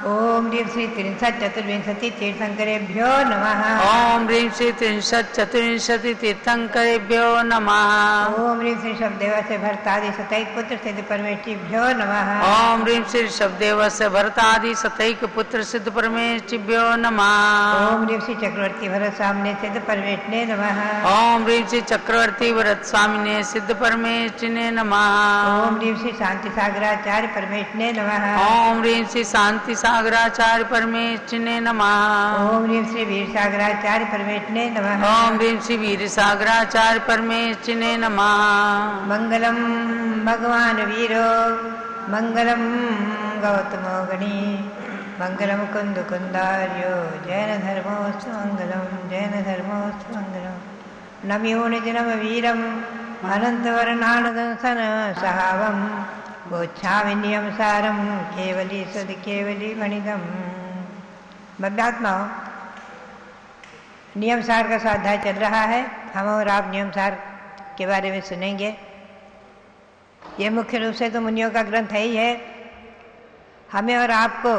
ओम ह्रीं श्री 63 तीर्थंकरेभ्यो नमः। ओम ह्रीं श्री 63 तीर्थंकरेभ्यो नमः। ओम ह्रीं श्री ऋषभदेव से भरतादि सतैक पुत्र सिद्ध परमेष्ठिभ्यो नमः। ओम ह्रीं श्री ऋषभदेव से भरतादि सतैक पुत्र सिद्ध परमेष्ठिभ्यो नमः। ओम ह्रीं श्री चक्रवर्ती भरत स्वामिने सिद्ध परमेष्ठिने नमः। ओम ह्रीं श्री चक्रवर्ती भरत स्वामिने सिद्ध परमेष्ठिने नमः। ओम ह्रीं श्री शांति सागराचार्य परमेष्ठिने नमः। ओम ह्रीं श्री शांति सागराचार्य परमेष्ठिने नमः। ओम ह्रीं श्री वीर सागराचार्य परमेष्ठिने नमः। ओम ह्रीं श्री वीर सागराचार्य परमेष्ठिने नमः। मंगलम भगवान वीरो, मंगलम गौतमो गणी, मंगलम कुंद कुंदार्यो, जैन धर्मोस्तु मंगलम, जैन धर्मोस्तु मंगलम। नम्यो निजनम वीरम अनंत वर्णानदंसन सहावम, गोच्छामि नियम सारम केवली सद केवली मणिदम। भव्यात्माओं, नियम सार का स्वाध्याय चल रहा है। हम और आप नियम सार के बारे में सुनेंगे। ये मुख्य रूप से तो मुनियों का ग्रंथ है ही है। हमें और आपको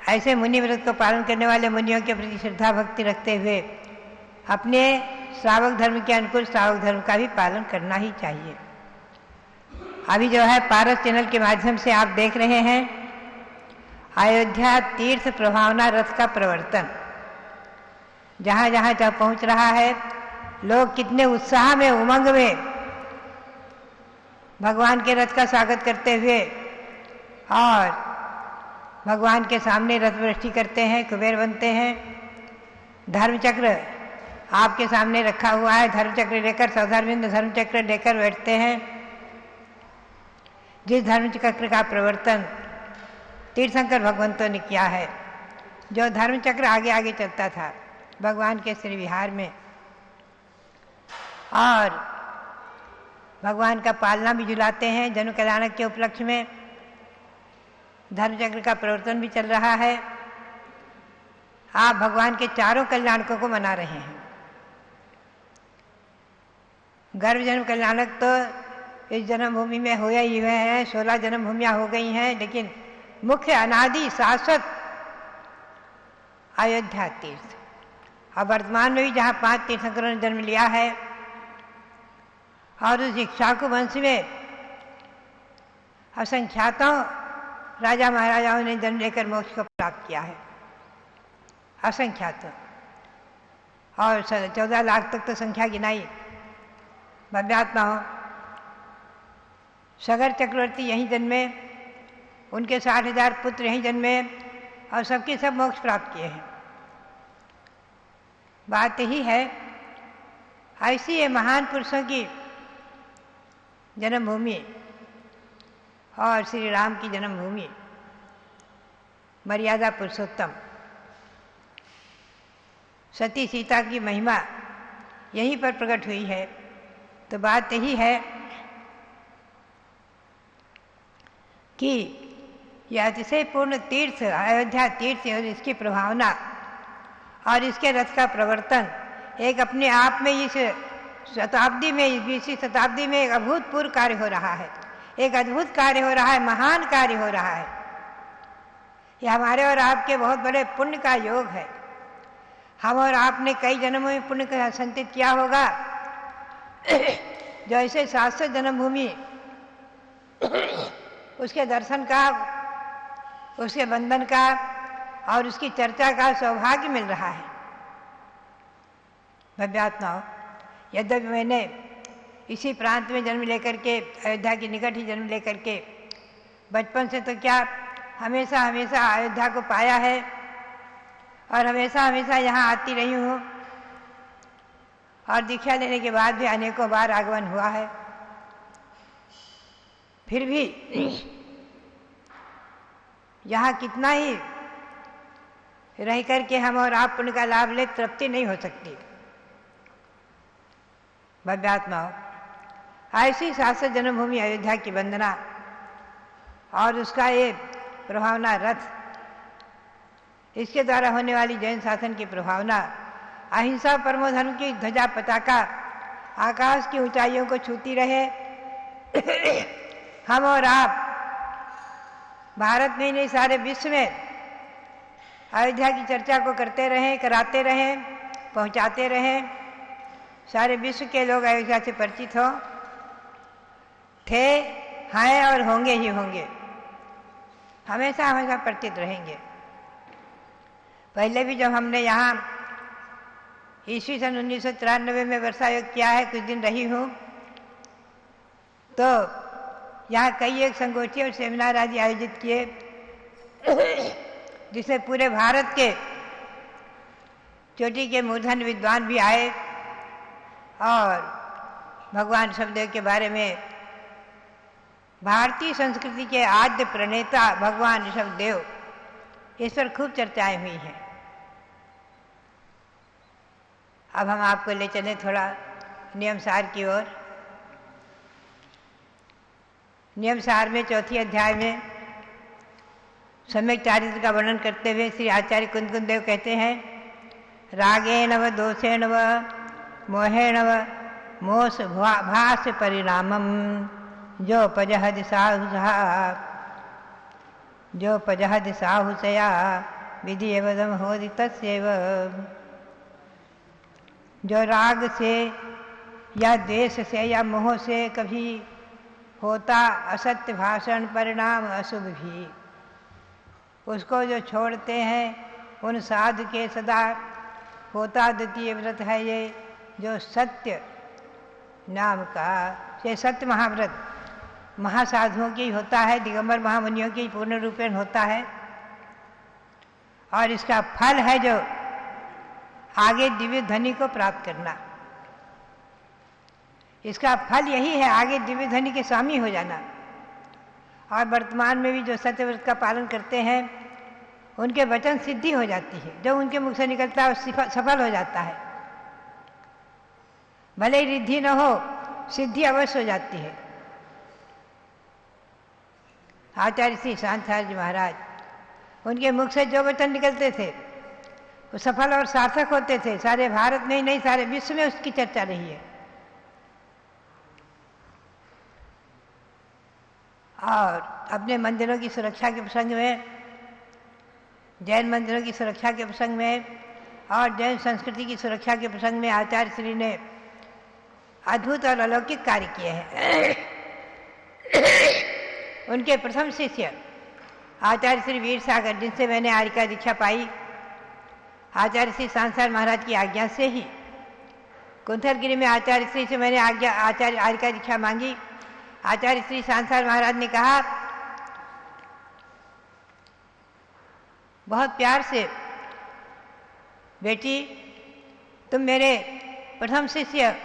ऐसे मुनि व्रत को पालन करने वाले मुनियों के प्रति श्रद्धा भक्ति रखते हुए अपने श्रावक धर्म के अनुकूल श्रावक धर्म का भी पालन करना ही चाहिए। अभी जो है पारस चैनल के माध्यम से आप देख रहे हैं अयोध्या तीर्थ प्रभावना रथ का प्रवर्तन। जहाँ जहाँ जब पहुँच रहा है लोग कितने उत्साह में उमंग में भगवान के रथ का स्वागत करते हुए और भगवान के सामने रथ वृष्टि करते हैं, कुबेर बनते हैं। धर्मचक्र आपके सामने रखा हुआ है, धर्मचक्र लेकर सौधर्मिंद धर्मचक्र लेकर बैठते हैं। जिस धर्मचक्र का प्रवर्तन तीर्थंकर भगवंतों ने किया है, जो धर्मचक्र आगे आगे चलता था भगवान के श्री विहार में, और भगवान का पालना भी झुलाते हैं। जन कल्याणक के उपलक्ष्य में धर्मचक्र का प्रवर्तन भी चल रहा है। आप भगवान के चारों कल्याणकों को मना रहे हैं। गर्भ जन्म कल्याणक तो इस जन्मभूमि में हुए ही हुए हैं, 16 जन्मभूमियाँ हो गई हैं, लेकिन मुख्य अनादि शाश्वत अयोध्या तीर्थ। और वर्तमान में भी जहाँ 5 तीर्थंकरों ने जन्म लिया है और उस इक्ष्वाकु वंश में असंख्यातों राजा महाराजाओं ने जन्म लेकर मोक्ष को प्राप्त किया है, असंख्यातों। और 14 लाख तक तो संख्या गिनाई। भव्यात्मा हो सगर चक्रवर्ती यहीं जन्मे, उनके 60,000 पुत्र यहीं जन्मे और सबके सब मोक्ष प्राप्त किए हैं। बात यही है, ऐसी है महान पुरुषों की जन्मभूमि और श्री राम की जन्मभूमि मर्यादा पुरुषोत्तम सती सीता की महिमा यहीं पर प्रकट हुई है। तो बात यही है कि यह अतिशय पूर्ण तीर्थ अयोध्या तीर्थ और इसकी प्रभावना और इसके रथ का प्रवर्तन एक अपने आप में इस शताब्दी में, इस 20वीं शताब्दी में एक अभूतपूर्व कार्य हो रहा है, एक अद्भुत कार्य हो रहा है, महान कार्य हो रहा है। यह हमारे और आपके बहुत बड़े पुण्य का योग है। हम और आपने कई जन्मों में पुण्य का संचित किया होगा। जो ऐसे शाश्वत जन्मभूमि उसके दर्शन का, उसके बंधन का और उसकी चर्चा का सौभाग्य मिल रहा है। भव्यात्माओं, यद्यपि मैंने इसी प्रांत में जन्म लेकर के, अयोध्या के निकट ही जन्म लेकर के बचपन से तो क्या हमेशा हमेशा अयोध्या को पाया है और हमेशा हमेशा यहाँ आती रही हूँ और दीक्षा लेने के बाद भी अनेकों बार आगमन हुआ है। फिर भी यहाँ कितना ही रह करके हम और आप पुण्य का लाभ ले, तृप्ति नहीं हो सकती। भव्यात्माओं, ऐसी शाश्वत जन्मभूमि अयोध्या की वंदना और उसका ये प्रभावना रथ, इसके द्वारा होने वाली जैन शासन की प्रभावना, अहिंसा परमो धर्म की ध्वजा पताका आकाश की ऊंचाइयों को छूती रहे। हम और आप भारत में ही नहीं, सारे विश्व में अयोध्या की चर्चा को करते रहें, कराते रहें, पहुंचाते रहें। सारे विश्व के लोग अयोध्या से परिचित हों, थे, हैं और होंगे ही होंगे, हमेशा हमेशा परिचित रहेंगे। पहले भी जब हमने यहाँ ईस्वी सन 1993 में वर्षा योग किया है, कुछ दिन रही हूँ, तो यहाँ कई एक संगोष्ठी और सेमिनार आदि आयोजित किए, जिसमें पूरे भारत के चोटी के मूर्धन्य विद्वान भी आए और भगवान ऋषभदेव के बारे में, भारतीय संस्कृति के आद्य प्रणेता भगवान ऋषभदेव, इस पर खूब चर्चाएं हुई हैं। अब हम आपको ले चलें थोड़ा नियम सार की ओर। नियम सार में चौथी अध्याय में सम्यक चारित्र का वर्णन करते हुए श्री आचार्य कुंदकुंद देव कहते हैं, रागेण व दोषेण व मोहेण व मोस भास परिणामम जो पजहद साहुसया विधि एवं होदि तस्यैव। जो राग से या द्वेष से या मोह से कभी होता असत्य भाषण परिणाम अशुभ भी, उसको जो छोड़ते हैं उन साधु के सदा होता द्वितीय व्रत है ये, जो सत्य नाम का, ये सत्य महाव्रत महासाधुओं की होता है, दिगंबर महामुनियों की पूर्ण रूपेण होता है। और इसका फल है जो आगे दिव्य धनी को प्राप्त करना। इसका फल यही है आगे दिव्य धनी के स्वामी हो जाना। और वर्तमान में भी जो सत्यव्रत का पालन करते हैं उनके वचन सिद्धि हो जाती है, जो उनके मुख से निकलता है वो सफल हो जाता है। भले ही रिद्धि न हो, सिद्धि अवश्य हो जाती है। आचार्य श्री शांताचार्य जी महाराज, उनके मुख से जो वचन निकलते थे वो सफल और सार्थक होते थे। सारे भारत में ही नहीं, सारे विश्व में उसकी चर्चा रही है। और अपने मंदिरों की सुरक्षा के प्रसंग में, जैन मंदिरों की सुरक्षा के प्रसंग में और जैन संस्कृति की सुरक्षा के प्रसंग में आचार्य श्री ने अद्भुत और अलौकिक कार्य किए हैं। उनके प्रथम शिष्य आचार्य श्री वीर सागर, जिनसे मैंने आर्य का दीक्षा पाई, आचार्य श्री सांसार महाराज की आज्ञा से ही कुंथलगिरी में आचार्य श्री से मैंने आचार्य आर्य का दीक्षा मांगी। आचार्य श्री सांसार महाराज ने कहा बहुत प्यार से, बेटी तुम मेरे प्रथम शिष्य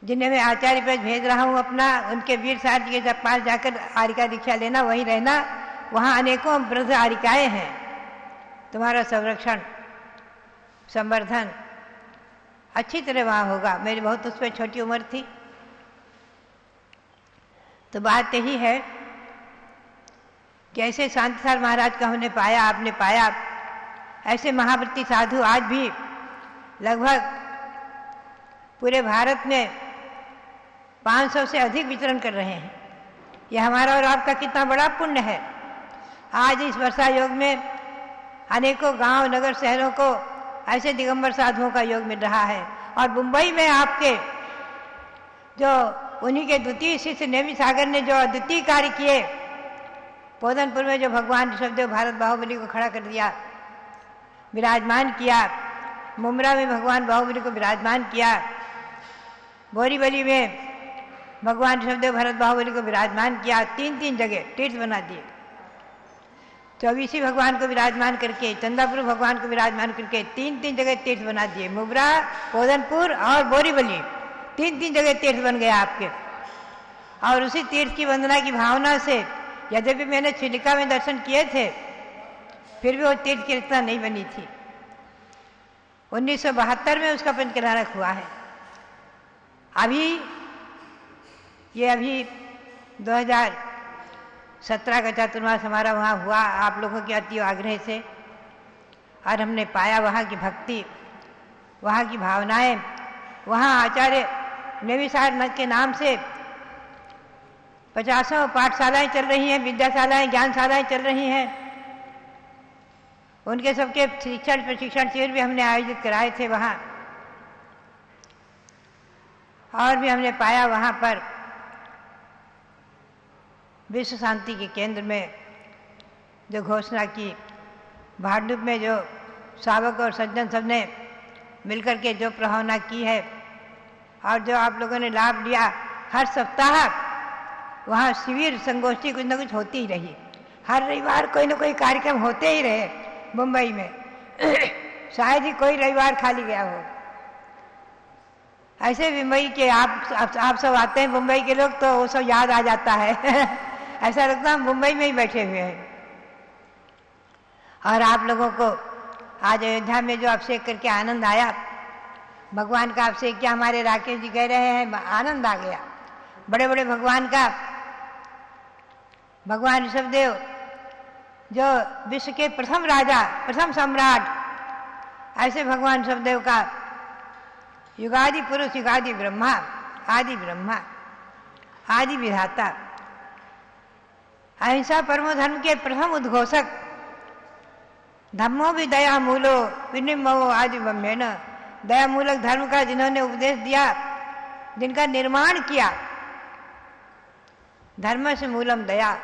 जिन्हें मैं आचार्य पर भेज रहा हूँ अपना, उनके वीर साहब जी के पास जाकर आर्य का दीक्षा लेना, वहीं रहना। वहाँ अनेकों वृद्ध आर्यिकाएँ हैं, तुम्हारा संरक्षण संवर्धन अच्छी तरह वहाँ होगा। मेरी बहुत उस पर छोटी उम्र थी। तो बात यही है कि ऐसे शांतिसार महाराज को हमने पाया, आपने पाया, ऐसे महाव्रती साधु आज भी लगभग पूरे भारत में 500 से अधिक विचरण कर रहे हैं। यह हमारा और आपका कितना बड़ा पुण्य है। आज इस वर्षा योग में अनेकों गांव नगर शहरों को ऐसे दिगंबर साधुओं का योग मिल रहा है। और मुंबई में आपके जो उन्हीं के द्वितीय शिष्य नेमी सागर ने जो अद्वितीय कार्य किए, पोधनपुर में जो भगवान ऋषभदेव भारत बाहुबली को खड़ा कर दिया, विराजमान किया, मुमरा में भगवान बाहुबली को विराजमान किया, बोरीवली में भगवान ऋषभदेव भरत बाहुबली को विराजमान किया, 3 जगह तीर्थ बना दिए। 24 भगवान को विराजमान करके, चंदापुर भगवान को विराजमान करके 3 जगह तीर्थ बना दिए। मुबरा, पोधनपुर और बोरीवली 3 जगह तीर्थ बन गया आपके। और उसी तीर्थ की वंदना की भावना से, यद्यपि मैंने चिलिका में दर्शन किए थे, फिर भी वो तीर्थ की रचना नहीं बनी थी। 1972 में उसका पंचकलारक हुआ है। अभी 2017 का चातुर्मास हमारा वहाँ हुआ, आप लोगों के अति आग्रह से। और हमने पाया वहाँ की भक्ति, वहाँ की भावनाएं। वहाँ आचार्य नेमिसार के नाम से 50 पाठशालाएं चल रही हैं, विद्याशालाएं, ज्ञानशालाएं चल रही हैं। उनके सबके शिक्षण प्रशिक्षण शिविर भी हमने आयोजित कराए थे वहाँ। और भी हमने पाया वहाँ पर विश्व शांति के केंद्र में जो घोषणा की, भांडुप में जो सावक और सज्जन सब ने मिलकर के जो प्रभावना की है, और जो आप लोगों ने लाभ लिया। हर सप्ताह वहाँ शिविर संगोष्ठी कुछ न कुछ होती ही रही। हर रविवार कोई न कोई कार्यक्रम होते ही रहे मुंबई में। शायद ही कोई रविवार खाली गया हो। ऐसे मुंबई के आप सब आते हैं, मुंबई के लोग, तो वो सब याद आ जाता है। ऐसा लगता है हम मुंबई में ही बैठे हुए हैं। और आप लोगों को आज अयोध्या में जो अभिषेक करके आनंद आया, भगवान का अभिषेक किया, हमारे राकेश जी कह रहे हैं, आनंद आ गया। बड़े बड़े भगवान का, भगवान ऋषभदेव जो विश्व के प्रथम राजा, प्रथम सम्राट, ऐसे भगवान ऋषभदेव का युगादि पुरुष, युगादि ब्रह्मा, आदि विधाता, अहिंसा परमो धर्म के प्रथम उद्घोषक, धम्मो भी दया मूलो विनिमो आदि ब्रह्मेण, दया मूलक धर्म का जिन्होंने उपदेश दिया, जिनका निर्माण किया, धर्म से मूलम दया,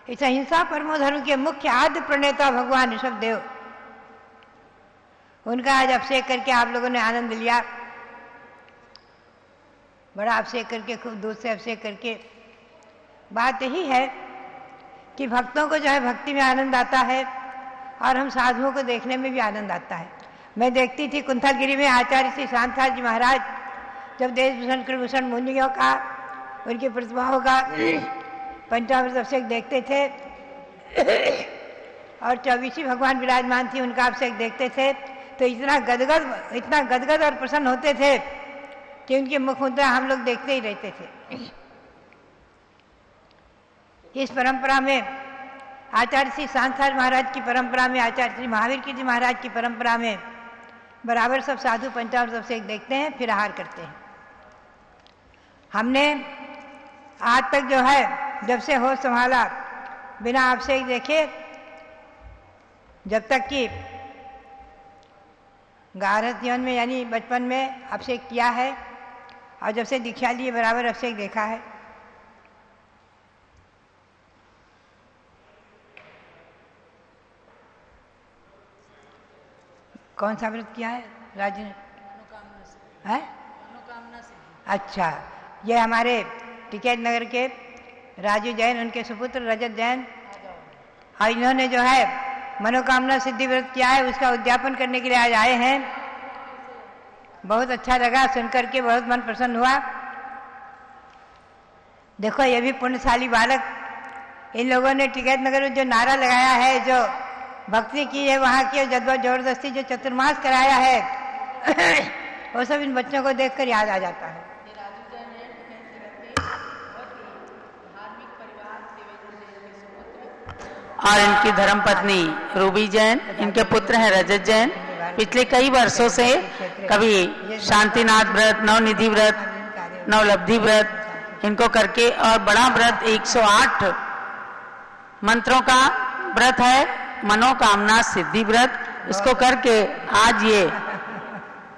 इस अहिंसा परमो धर्म के मुख्य आद्य प्रणेता भगवान ऋषभ देव, उनका आज अभिषेक करके आप लोगों ने आनंद लिया। बड़ा अभिषेक करके, खूब दूध से अभिषेक करके। बात यही है कि भक्तों को जो है भक्ति में आनंद आता है और हम साधुओं को देखने में भी आनंद आता है। मैं देखती थी कुंथलगिरी में आचार्य श्री शांताचार्य जी महाराज जब देशभूषण कृष्णभूषण मुनियों का, उनकी प्रतिभाओं का पंचामृत अभिषेक देखते थे और 24 भगवान विराजमान थी, उनका अभिषेक देखते थे तो इतना गदगद और प्रसन्न होते थे कि उनकी मुख मुद्रा हम लोग देखते ही रहते थे। इस परंपरा में, आचार्य श्री शांताचार्य महाराज की परंपरा में, आचार्य श्री महावीर की जी महाराज की परंपरा में बराबर सब साधु पंचामृत अभिषेक देखते हैं, फिर आहार करते हैं। हमने आज तक जो है, जब से होश संभाला, बिना अभिषेक देखे, जब तक कि गारहस्थ जीवन में यानी बचपन में अभिषेक किया है और जब से दीक्षा लिए बराबर अभिषेक देखा है। कौन सा व्रत किया है राजू ने? मनोकामना से। अच्छा, ये हमारे टिकैत नगर के राजू जैन, उनके सुपुत्र रजत जैन, और इन्होंने जो है मनोकामना सिद्धि व्रत किया है, उसका उद्यापन करने के लिए आज आए हैं। बहुत अच्छा लगा सुनकर के, बहुत मन प्रसन्न हुआ। देखो ये भी पुण्यशाली बालक, इन लोगों ने टिकैत नगर में जो नारा लगाया है, जो भक्ति की है वहाँ की, जबरदस्ती जो चतुर्मास कराया है वो सब इन बच्चों को देखकर याद आ जाता है। और इनकी धर्मपत्नी रूबी जैन, इनके पुत्र हैं रजत जैन। पिछले कई वर्षों से कभी शांतिनाथ व्रत, नवनिधि व्रत, नवलब्धि व्रत इनको करके, और बड़ा व्रत 108 मंत्रों का व्रत है, मनोकामना सिद्धि व्रत, इसको करके आज ये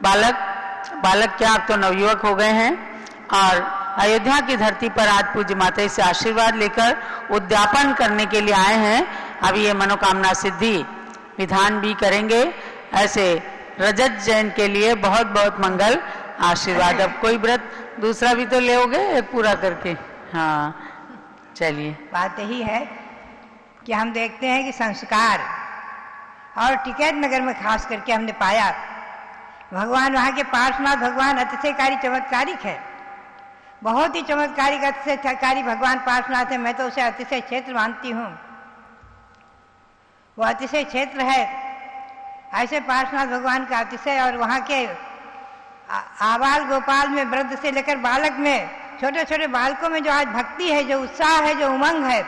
बालक क्या, अब तो नवयुवक हो गए हैं, और अयोध्या की धरती पर आज पूज्य माता से आशीर्वाद लेकर उद्यापन करने के लिए आए हैं। अब ये मनोकामना सिद्धि विधान भी करेंगे। ऐसे रजत जैन के लिए बहुत बहुत मंगल आशीर्वाद। अब कोई व्रत दूसरा भी तो लेओगे पूरा करके? हाँ, चलिए। बात यही है कि हम देखते हैं कि संस्कार, और टिकैत नगर में खास करके हमने पाया भगवान, वहाँ के पार्श्वनाथ भगवान अतिशयकारी चमत्कारिक है, बहुत ही चमत्कारिक अतिशयकारी भगवान पार्श्वनाथ है। मैं तो उसे अतिशय क्षेत्र मानती हूँ, वो अतिशय क्षेत्र है। ऐसे पार्श्वनाथ भगवान का अतिशय, और वहाँ के आबाल गोपाल में, वृद्ध से लेकर बालक में, छोटे छोटे बालकों में जो आज भक्ति है, जो उत्साह है, जो उमंग है,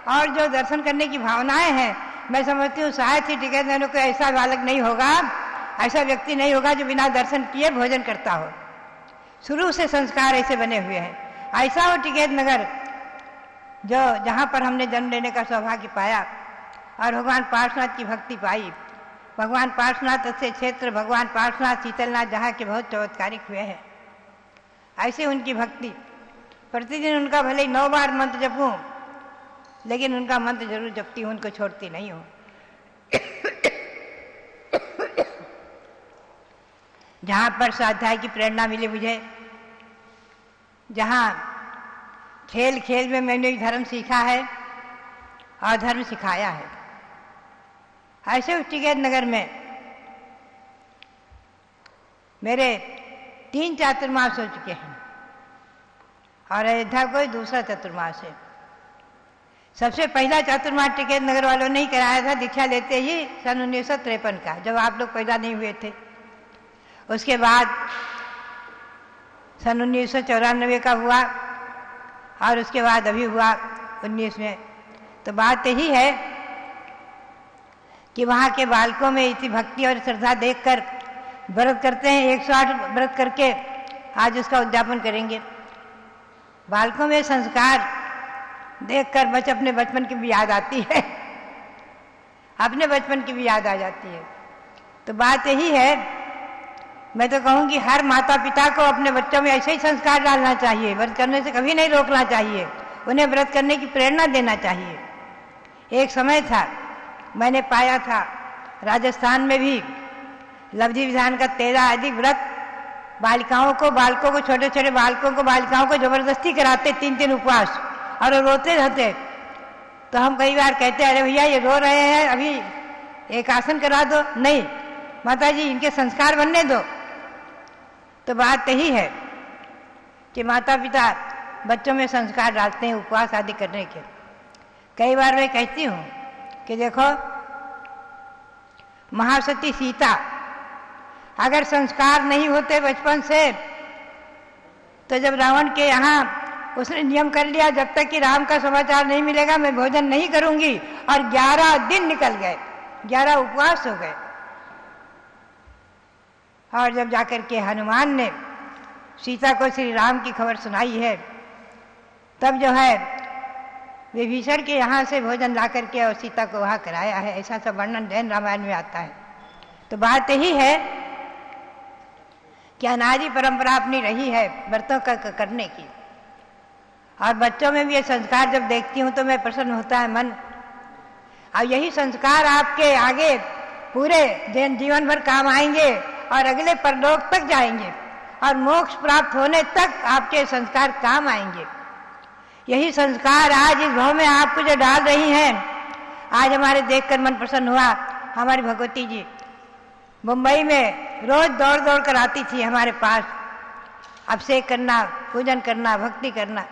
और जो दर्शन करने की भावनाएं हैं, मैं समझती हूँ शायद ही टिकैत नगर को ऐसा बालक नहीं होगा, ऐसा व्यक्ति नहीं होगा जो बिना दर्शन किए भोजन करता हो। शुरू से संस्कार ऐसे बने हुए हैं। ऐसा हो टिकैत नगर, जो जहाँ पर हमने जन्म लेने का सौभाग्य पाया और भगवान पार्श्वनाथ की भक्ति पाई। भगवान पार्श्वनाथ से क्षेत्र, भगवान पार्श्वनाथ शीतलनाथ जहाँ के बहुत चमत्कारिक हुए हैं। ऐसे उनकी भक्ति, प्रतिदिन उनका भले ही 9 बार मंत्र जपूं, लेकिन उनका मंत्र जरूर जपती हूँ, उनको छोड़ती नहीं हूँ। जहाँ पर स्वाध्याय की प्रेरणा मिली मुझे, जहाँ खेल खेल में मैंने धर्म सीखा है और धर्म सिखाया है, ऐसे उस टिकैत नगर में मेरे 3 चातुर्मास हो चुके हैं और अयोध्या कोई दूसरा चतुर्मास है। सबसे पहला चातुर्मास टिकैत नगर वालों ने ही कराया था, दीक्षा लेते ही सन 1953 का, जब आप लोग पैदा नहीं हुए थे। उसके बाद सन 1994 का हुआ और उसके बाद अभी हुआ 19 में। तो बात यही है कि वहाँ के बालकों में इतनी भक्ति और श्रद्धा देखकर व्रत करते हैं, 108 व्रत करके आज उसका उद्यापन करेंगे। बालकों में संस्कार देखकर अपने बचपन की भी याद आती है। अपने बचपन की भी याद आ जाती है। तो बात यही है, मैं तो कहूँगी हर माता पिता को अपने बच्चों में ऐसे ही संस्कार डालना चाहिए, व्रत करने से कभी नहीं रोकना चाहिए, उन्हें व्रत करने की प्रेरणा देना चाहिए। एक समय था, मैंने पाया था राजस्थान में भी लब्धि विधान का 13 अधिक व्रत बालिकाओं को, बालकों को, छोटे छोटे बालकों को, बालिकाओं को जबरदस्ती कराते 3-3 उपवास, और वो रोते रहते। तो हम कई बार कहते, अरे भैया ये रो रहे हैं, अभी एक आसन करा दो। नहीं माता जी, इनके संस्कार बनने दो। तो बात यही है कि माता पिता बच्चों में संस्कार डालते हैं उपवास आदि करने के। कई बार मैं कहती हूँ कि देखो, महासती सीता अगर संस्कार नहीं होते बचपन से, तो जब रावण के यहाँ उसने नियम कर लिया जब तक कि राम का समाचार नहीं मिलेगा मैं भोजन नहीं करूंगी, और 11 दिन निकल गए, 11 उपवास हो गए। और जब जाकर के हनुमान ने सीता को श्री राम की खबर सुनाई है, तब जो है विभीषण के यहाँ से भोजन ला करके और सीता को वहाँ कराया है। ऐसा सब वर्णन जैन रामायण में आता है। तो बात यही है कि अनादि परंपरा अपनी रही है व्रतों का करने की, और बच्चों में भी ये संस्कार जब देखती हूँ तो मैं प्रसन्न होता है मन। और यही संस्कार आपके आगे पूरे जीवन भर काम आएंगे और अगले परलोक तक जाएंगे, और मोक्ष प्राप्त होने तक आपके संस्कार काम आएंगे। यही संस्कार आज इस भाव में आपको जो डाल रही हैं, आज हमारे देखकर मन प्रसन्न हुआ। हमारी भगवती जी मुंबई में रोज दौड़ दौड़ कर आती थी हमारे पास, अभिषेक करना, पूजन करना, भक्ति करना,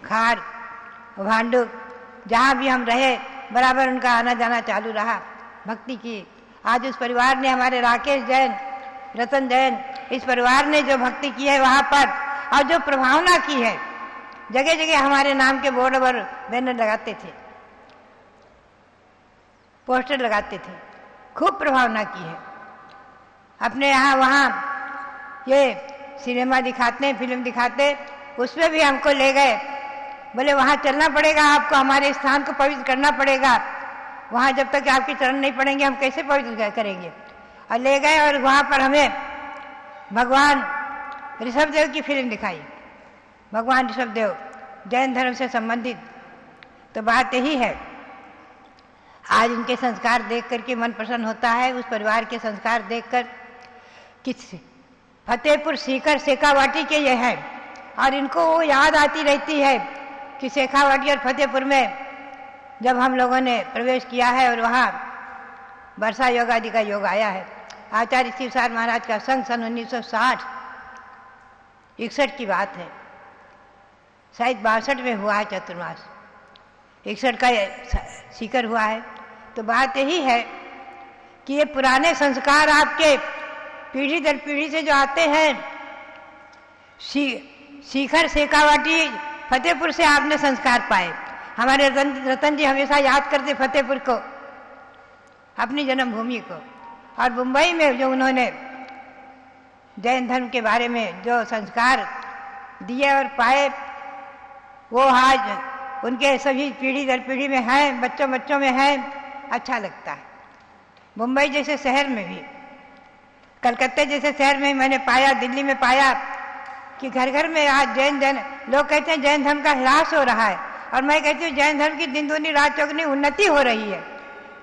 खार भांडू जहाँ भी हम रहे बराबर उनका आना जाना चालू रहा भक्ति की। आज उस परिवार ने, हमारे राकेश जैन, रतन जैन, इस परिवार ने जो भक्ति की है वहाँ पर, और जो प्रभावना की है, जगह जगह हमारे नाम के बोर्ड पर बैनर लगाते थे, पोस्टर लगाते थे, खूब प्रभावना की है। अपने यहाँ वहाँ ये सिनेमा दिखाते, फिल्म दिखाते, उसमें भी हमको ले गए, बोले वहाँ चलना पड़ेगा आपको, हमारे स्थान को पवित्र करना पड़ेगा, वहाँ जब तक आपके चरण नहीं पड़ेंगे हम कैसे पवित्र करेंगे। और ले गए और वहाँ पर हमें भगवान ऋषभदेव की फिल्म दिखाई, भगवान ऋषभदेव जैन धर्म से संबंधित। तो बात यही है, आज इनके संस्कार देख करके मन प्रसन्न होता है, उस परिवार के संस्कार देखकर। किस फतेहपुर सीकर शेखावाटी के ये हैं, और इनको वो याद आती रहती है कि शेखावाटी और फतेहपुर में जब हम लोगों ने प्रवेश किया है और वहाँ वर्षा योग आदि का योग आया है। आचार्य शिवसार महाराज का संघ सन 1960-61 की बात है, शायद 62 में हुआ है चतुर्मास, 61 का सीकर हुआ है। तो बात यही है कि ये पुराने संस्कार आपके पीढ़ी दर पीढ़ी से जो आते हैं, सीकर शेखावाटी फतेहपुर से आपने संस्कार पाए। हमारे रतन जी हमेशा याद करते फतेहपुर को, अपनी जन्मभूमि को। और मुंबई में जो उन्होंने जैन धर्म के बारे में जो संस्कार दिए और पाए, वो आज उनके सभी पीढ़ी दर पीढ़ी में हैं, बच्चों बच्चों में हैं। अच्छा लगता है। मुंबई जैसे शहर में भी, कलकत्ते जैसे शहर में मैंने पाया, दिल्ली में पाया कि घर घर में आज जैन लोग कहते हैं जैन धर्म का ह्रास हो रहा है, और मैं कहती हूँ जैन धर्म की दिन दूनी रात चौगुनी उन्नति हो रही है।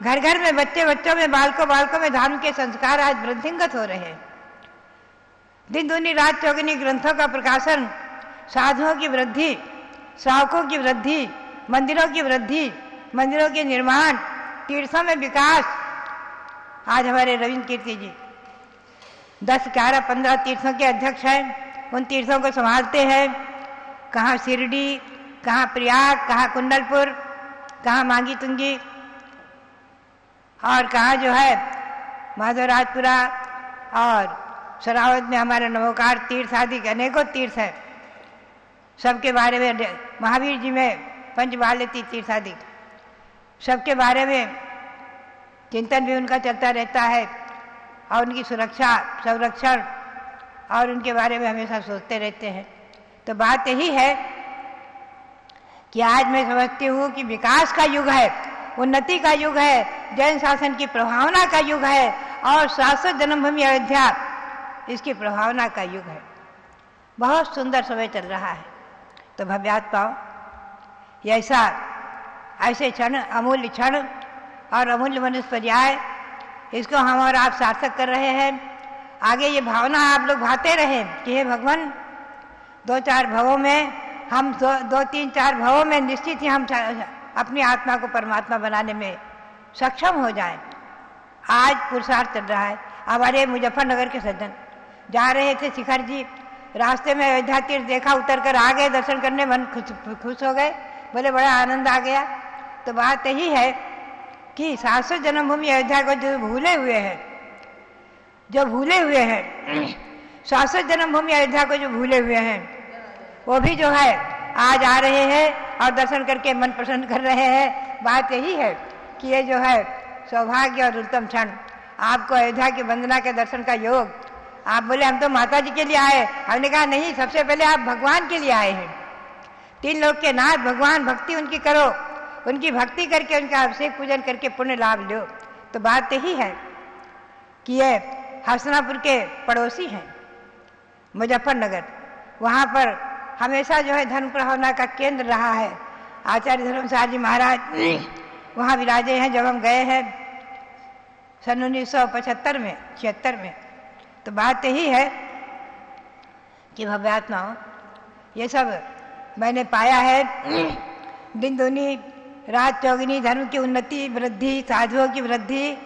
घर घर में, बच्चे बच्चों में, बालकों में धर्म के संस्कार आज वृद्धिंगत हो रहे हैं। दिन दूनी रात चौगुनी ग्रंथों का प्रकाशन, साधुओं की वृद्धि, श्रावकों की वृद्धि, मंदिरों की वृद्धि, मंदिरों के निर्माण, तीर्थों में विकास। आज हमारे रविंद्र कीर्ति जी 10, 11, 15 तीर्थों के अध्यक्ष हैं, उन तीर्थों को संभालते हैं। कहाँ शिरडी, कहाँ प्रयाग, कहाँ कुंडलपुर, कहाँ मांगी तुंगी, और कहाँ जो है माधवराजपुरा, और शरावत में हमारे नवोकार तीर्थ आदि अनेकों तीर्थ हैं। सबके बारे में, महावीर जी में पंचबालती तीर्थ आदि, सबके बारे में चिंतन भी उनका चलता रहता है, और उनकी सुरक्षा, संरक्षण और उनके बारे में हमेशा सोचते रहते हैं। तो बात यही है कि आज मैं समझती हूँ कि विकास का युग है, उन्नति का युग है, जैन शासन की प्रभावना का युग है और शाश्वत जन्मभूमि अयोध्या इसकी प्रभावना का युग है। बहुत सुंदर समय चल रहा है। तो भव्यात्माओं, ये ऐसे क्षण, अमूल्य क्षण और अमूल्य मनुष्य पर्याय, इसको हम और आप सार्थक कर रहे हैं। आगे ये भावना आप लोग भाते रहें कि हे भगवान, 2-4 भवों में हम 2-3-4 भवों में निश्चित ही हम अपनी आत्मा को परमात्मा बनाने में सक्षम हो जाएं। आज पुरुषार्थ चल रहा है। हमारे मुजफ्फरनगर के सज्जन जा रहे थे शिखर जी, रास्ते में अयोध्या तीर्थ देखा, उतर कर आ गए, दर्शन करने मन खुश हो गए, बोले बड़ा आनंद आ गया। तो बात यही है कि शाश्वत जन्मभूमि अयोध्या को जो भूले हुए हैं, शाश्वत जन्मभूमि अयोध्या को जो भूले हुए हैं, वो भी जो है आज आ रहे हैं और दर्शन करके मन प्रसन्न कर रहे हैं। बात यही है कि ये जो है सौभाग्य और उत्तम क्षण, आपको अयोध्या की वंदना के दर्शन का योग। आप बोले हम तो माता जी के लिए आए, हमने कहा नहीं, सबसे पहले आप भगवान के लिए आए हैं। 3 लोक के नाथ भगवान, भक्ति उनकी करो, उनकी भक्ति करके उनका अभिषेक पूजन करके पुण्य लाभ लो। तो बात यही है कि ये हसनापुर के पड़ोसी हैं मुजफ्फरनगर, वहाँ पर हमेशा जो है धर्म प्रभावना का केंद्र रहा है। आचार्य धर्मसार जी महाराज वहाँ विराजे हैं। जब हम गए हैं सन 1975 में 76 में, तो बात यही है कि भव्यात्माओं, ये सब मैंने पाया है। दिन दूनी रात चौगुनी, धर्म की उन्नति वृद्धि, साधुओं की वृद्धि,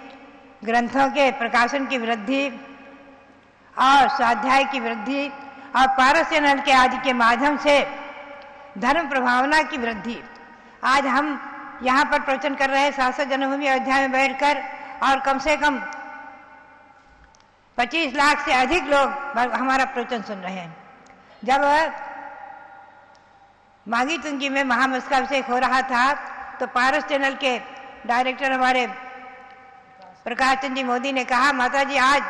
ग्रंथों के प्रकाशन की वृद्धि और स्वाध्याय की वृद्धि और पारस्य नल के आदि के माध्यम से धर्म प्रभावना की वृद्धि। आज हम यहाँ पर प्रवचन कर रहे हैं शाश्वत जन्मभूमि अयोध्या में बैठकर, और कम से कम 25 लाख से अधिक लोग हमारा प्रवचन सुन रहे हैं। जब मांगी तुंगी में महामस्तकाभिषेक हो रहा था, तो पारस चैनल के डायरेक्टर हमारे प्रकाश चंद्र जी मोदी ने कहा, माता जी आज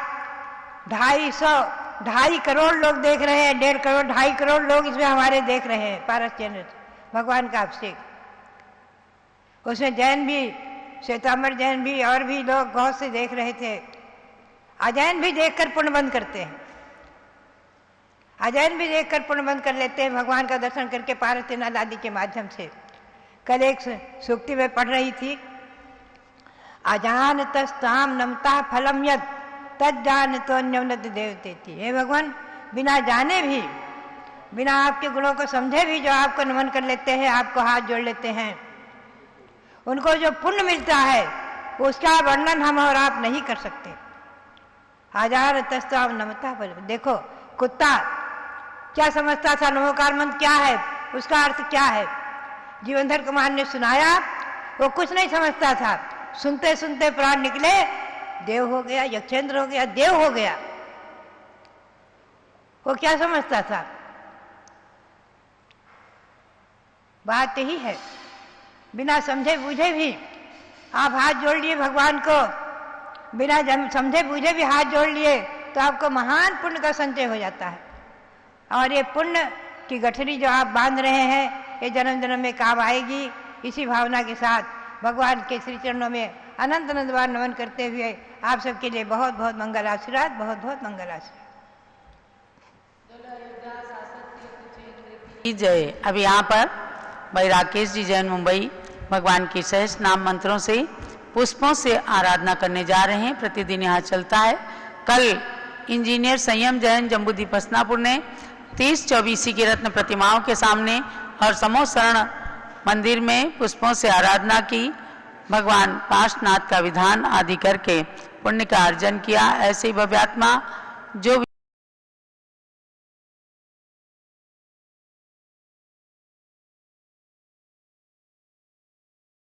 2.5 करोड़ लोग देख रहे हैं, 1.5 करोड़ 2.5 करोड़ लोग इसमें हमारे देख रहे हैं पारस चैनल भगवान का अभिषेक। उसमें जैन भी, श्वेतांबर जैन भी और भी लोग बहुत से देख रहे थे। अजैन भी देखकर पुण्य बंद करते हैं, अजैन भी देखकर पुण्य बंद कर लेते हैं भगवान का दर्शन करके पारस चैनल आदि के माध्यम से। कल एक सूक्ति में पढ़ रही थी, अजान तस्ताम नमता फलम यद तज्जान तो अन्योन्नत देवते थी। हे भगवान, बिना जाने भी, बिना आपके गुणों को समझे भी जो आपको नमन कर लेते हैं, आपको हाथ जोड़ लेते हैं, उनको जो पुण्य मिलता है उसका वर्णन हम और आप नहीं कर सकते। हजार तस्ताम नमता फलम। देखो कुत्ता क्या समझता था, नमोकार मंत्र क्या है, उसका अर्थ क्या है। जीवनधर कुमार ने सुनाया, वो कुछ नहीं समझता था, सुनते सुनते प्राण निकले, देव हो गया, यक्षेंद्र हो गया, देव हो गया। वो क्या समझता था। बात यही है, बिना समझे बूझे भी आप हाथ जोड़ लिए भगवान को, बिना समझे बूझे भी हाथ जोड़ लिए, तो आपको महान पुण्य का संचय हो जाता है। और ये पुण्य की गठरी जो आप बांध रहे हैं, ये जन्म जन्म में काम आएगी। इसी भावना के साथ भगवान के श्री चरणों में अनंत अनंत बार नमन करते हुए आप सबके लिए बहुत बहुत मंगल आशीर्वाद, बहुत बहुत मंगल आशीर्वाद। जय। अभी यहाँ पर भाई राकेश जी जैन मुंबई भगवान की सहज नाम मंत्रों से पुष्पों से आराधना करने जा रहे हैं। प्रतिदिन यहाँ चलता है। कल इंजीनियर संयम जैन जम्बूद्वीप हसनापुर ने 30-24 की रत्न प्रतिमाओं के सामने और समोशरण मंदिर में पुष्पों से आराधना की, भगवान पार्श्वनाथ का विधान आदि करके पुण्य का अर्जन किया। ऐसे ही भव्यात्मा जो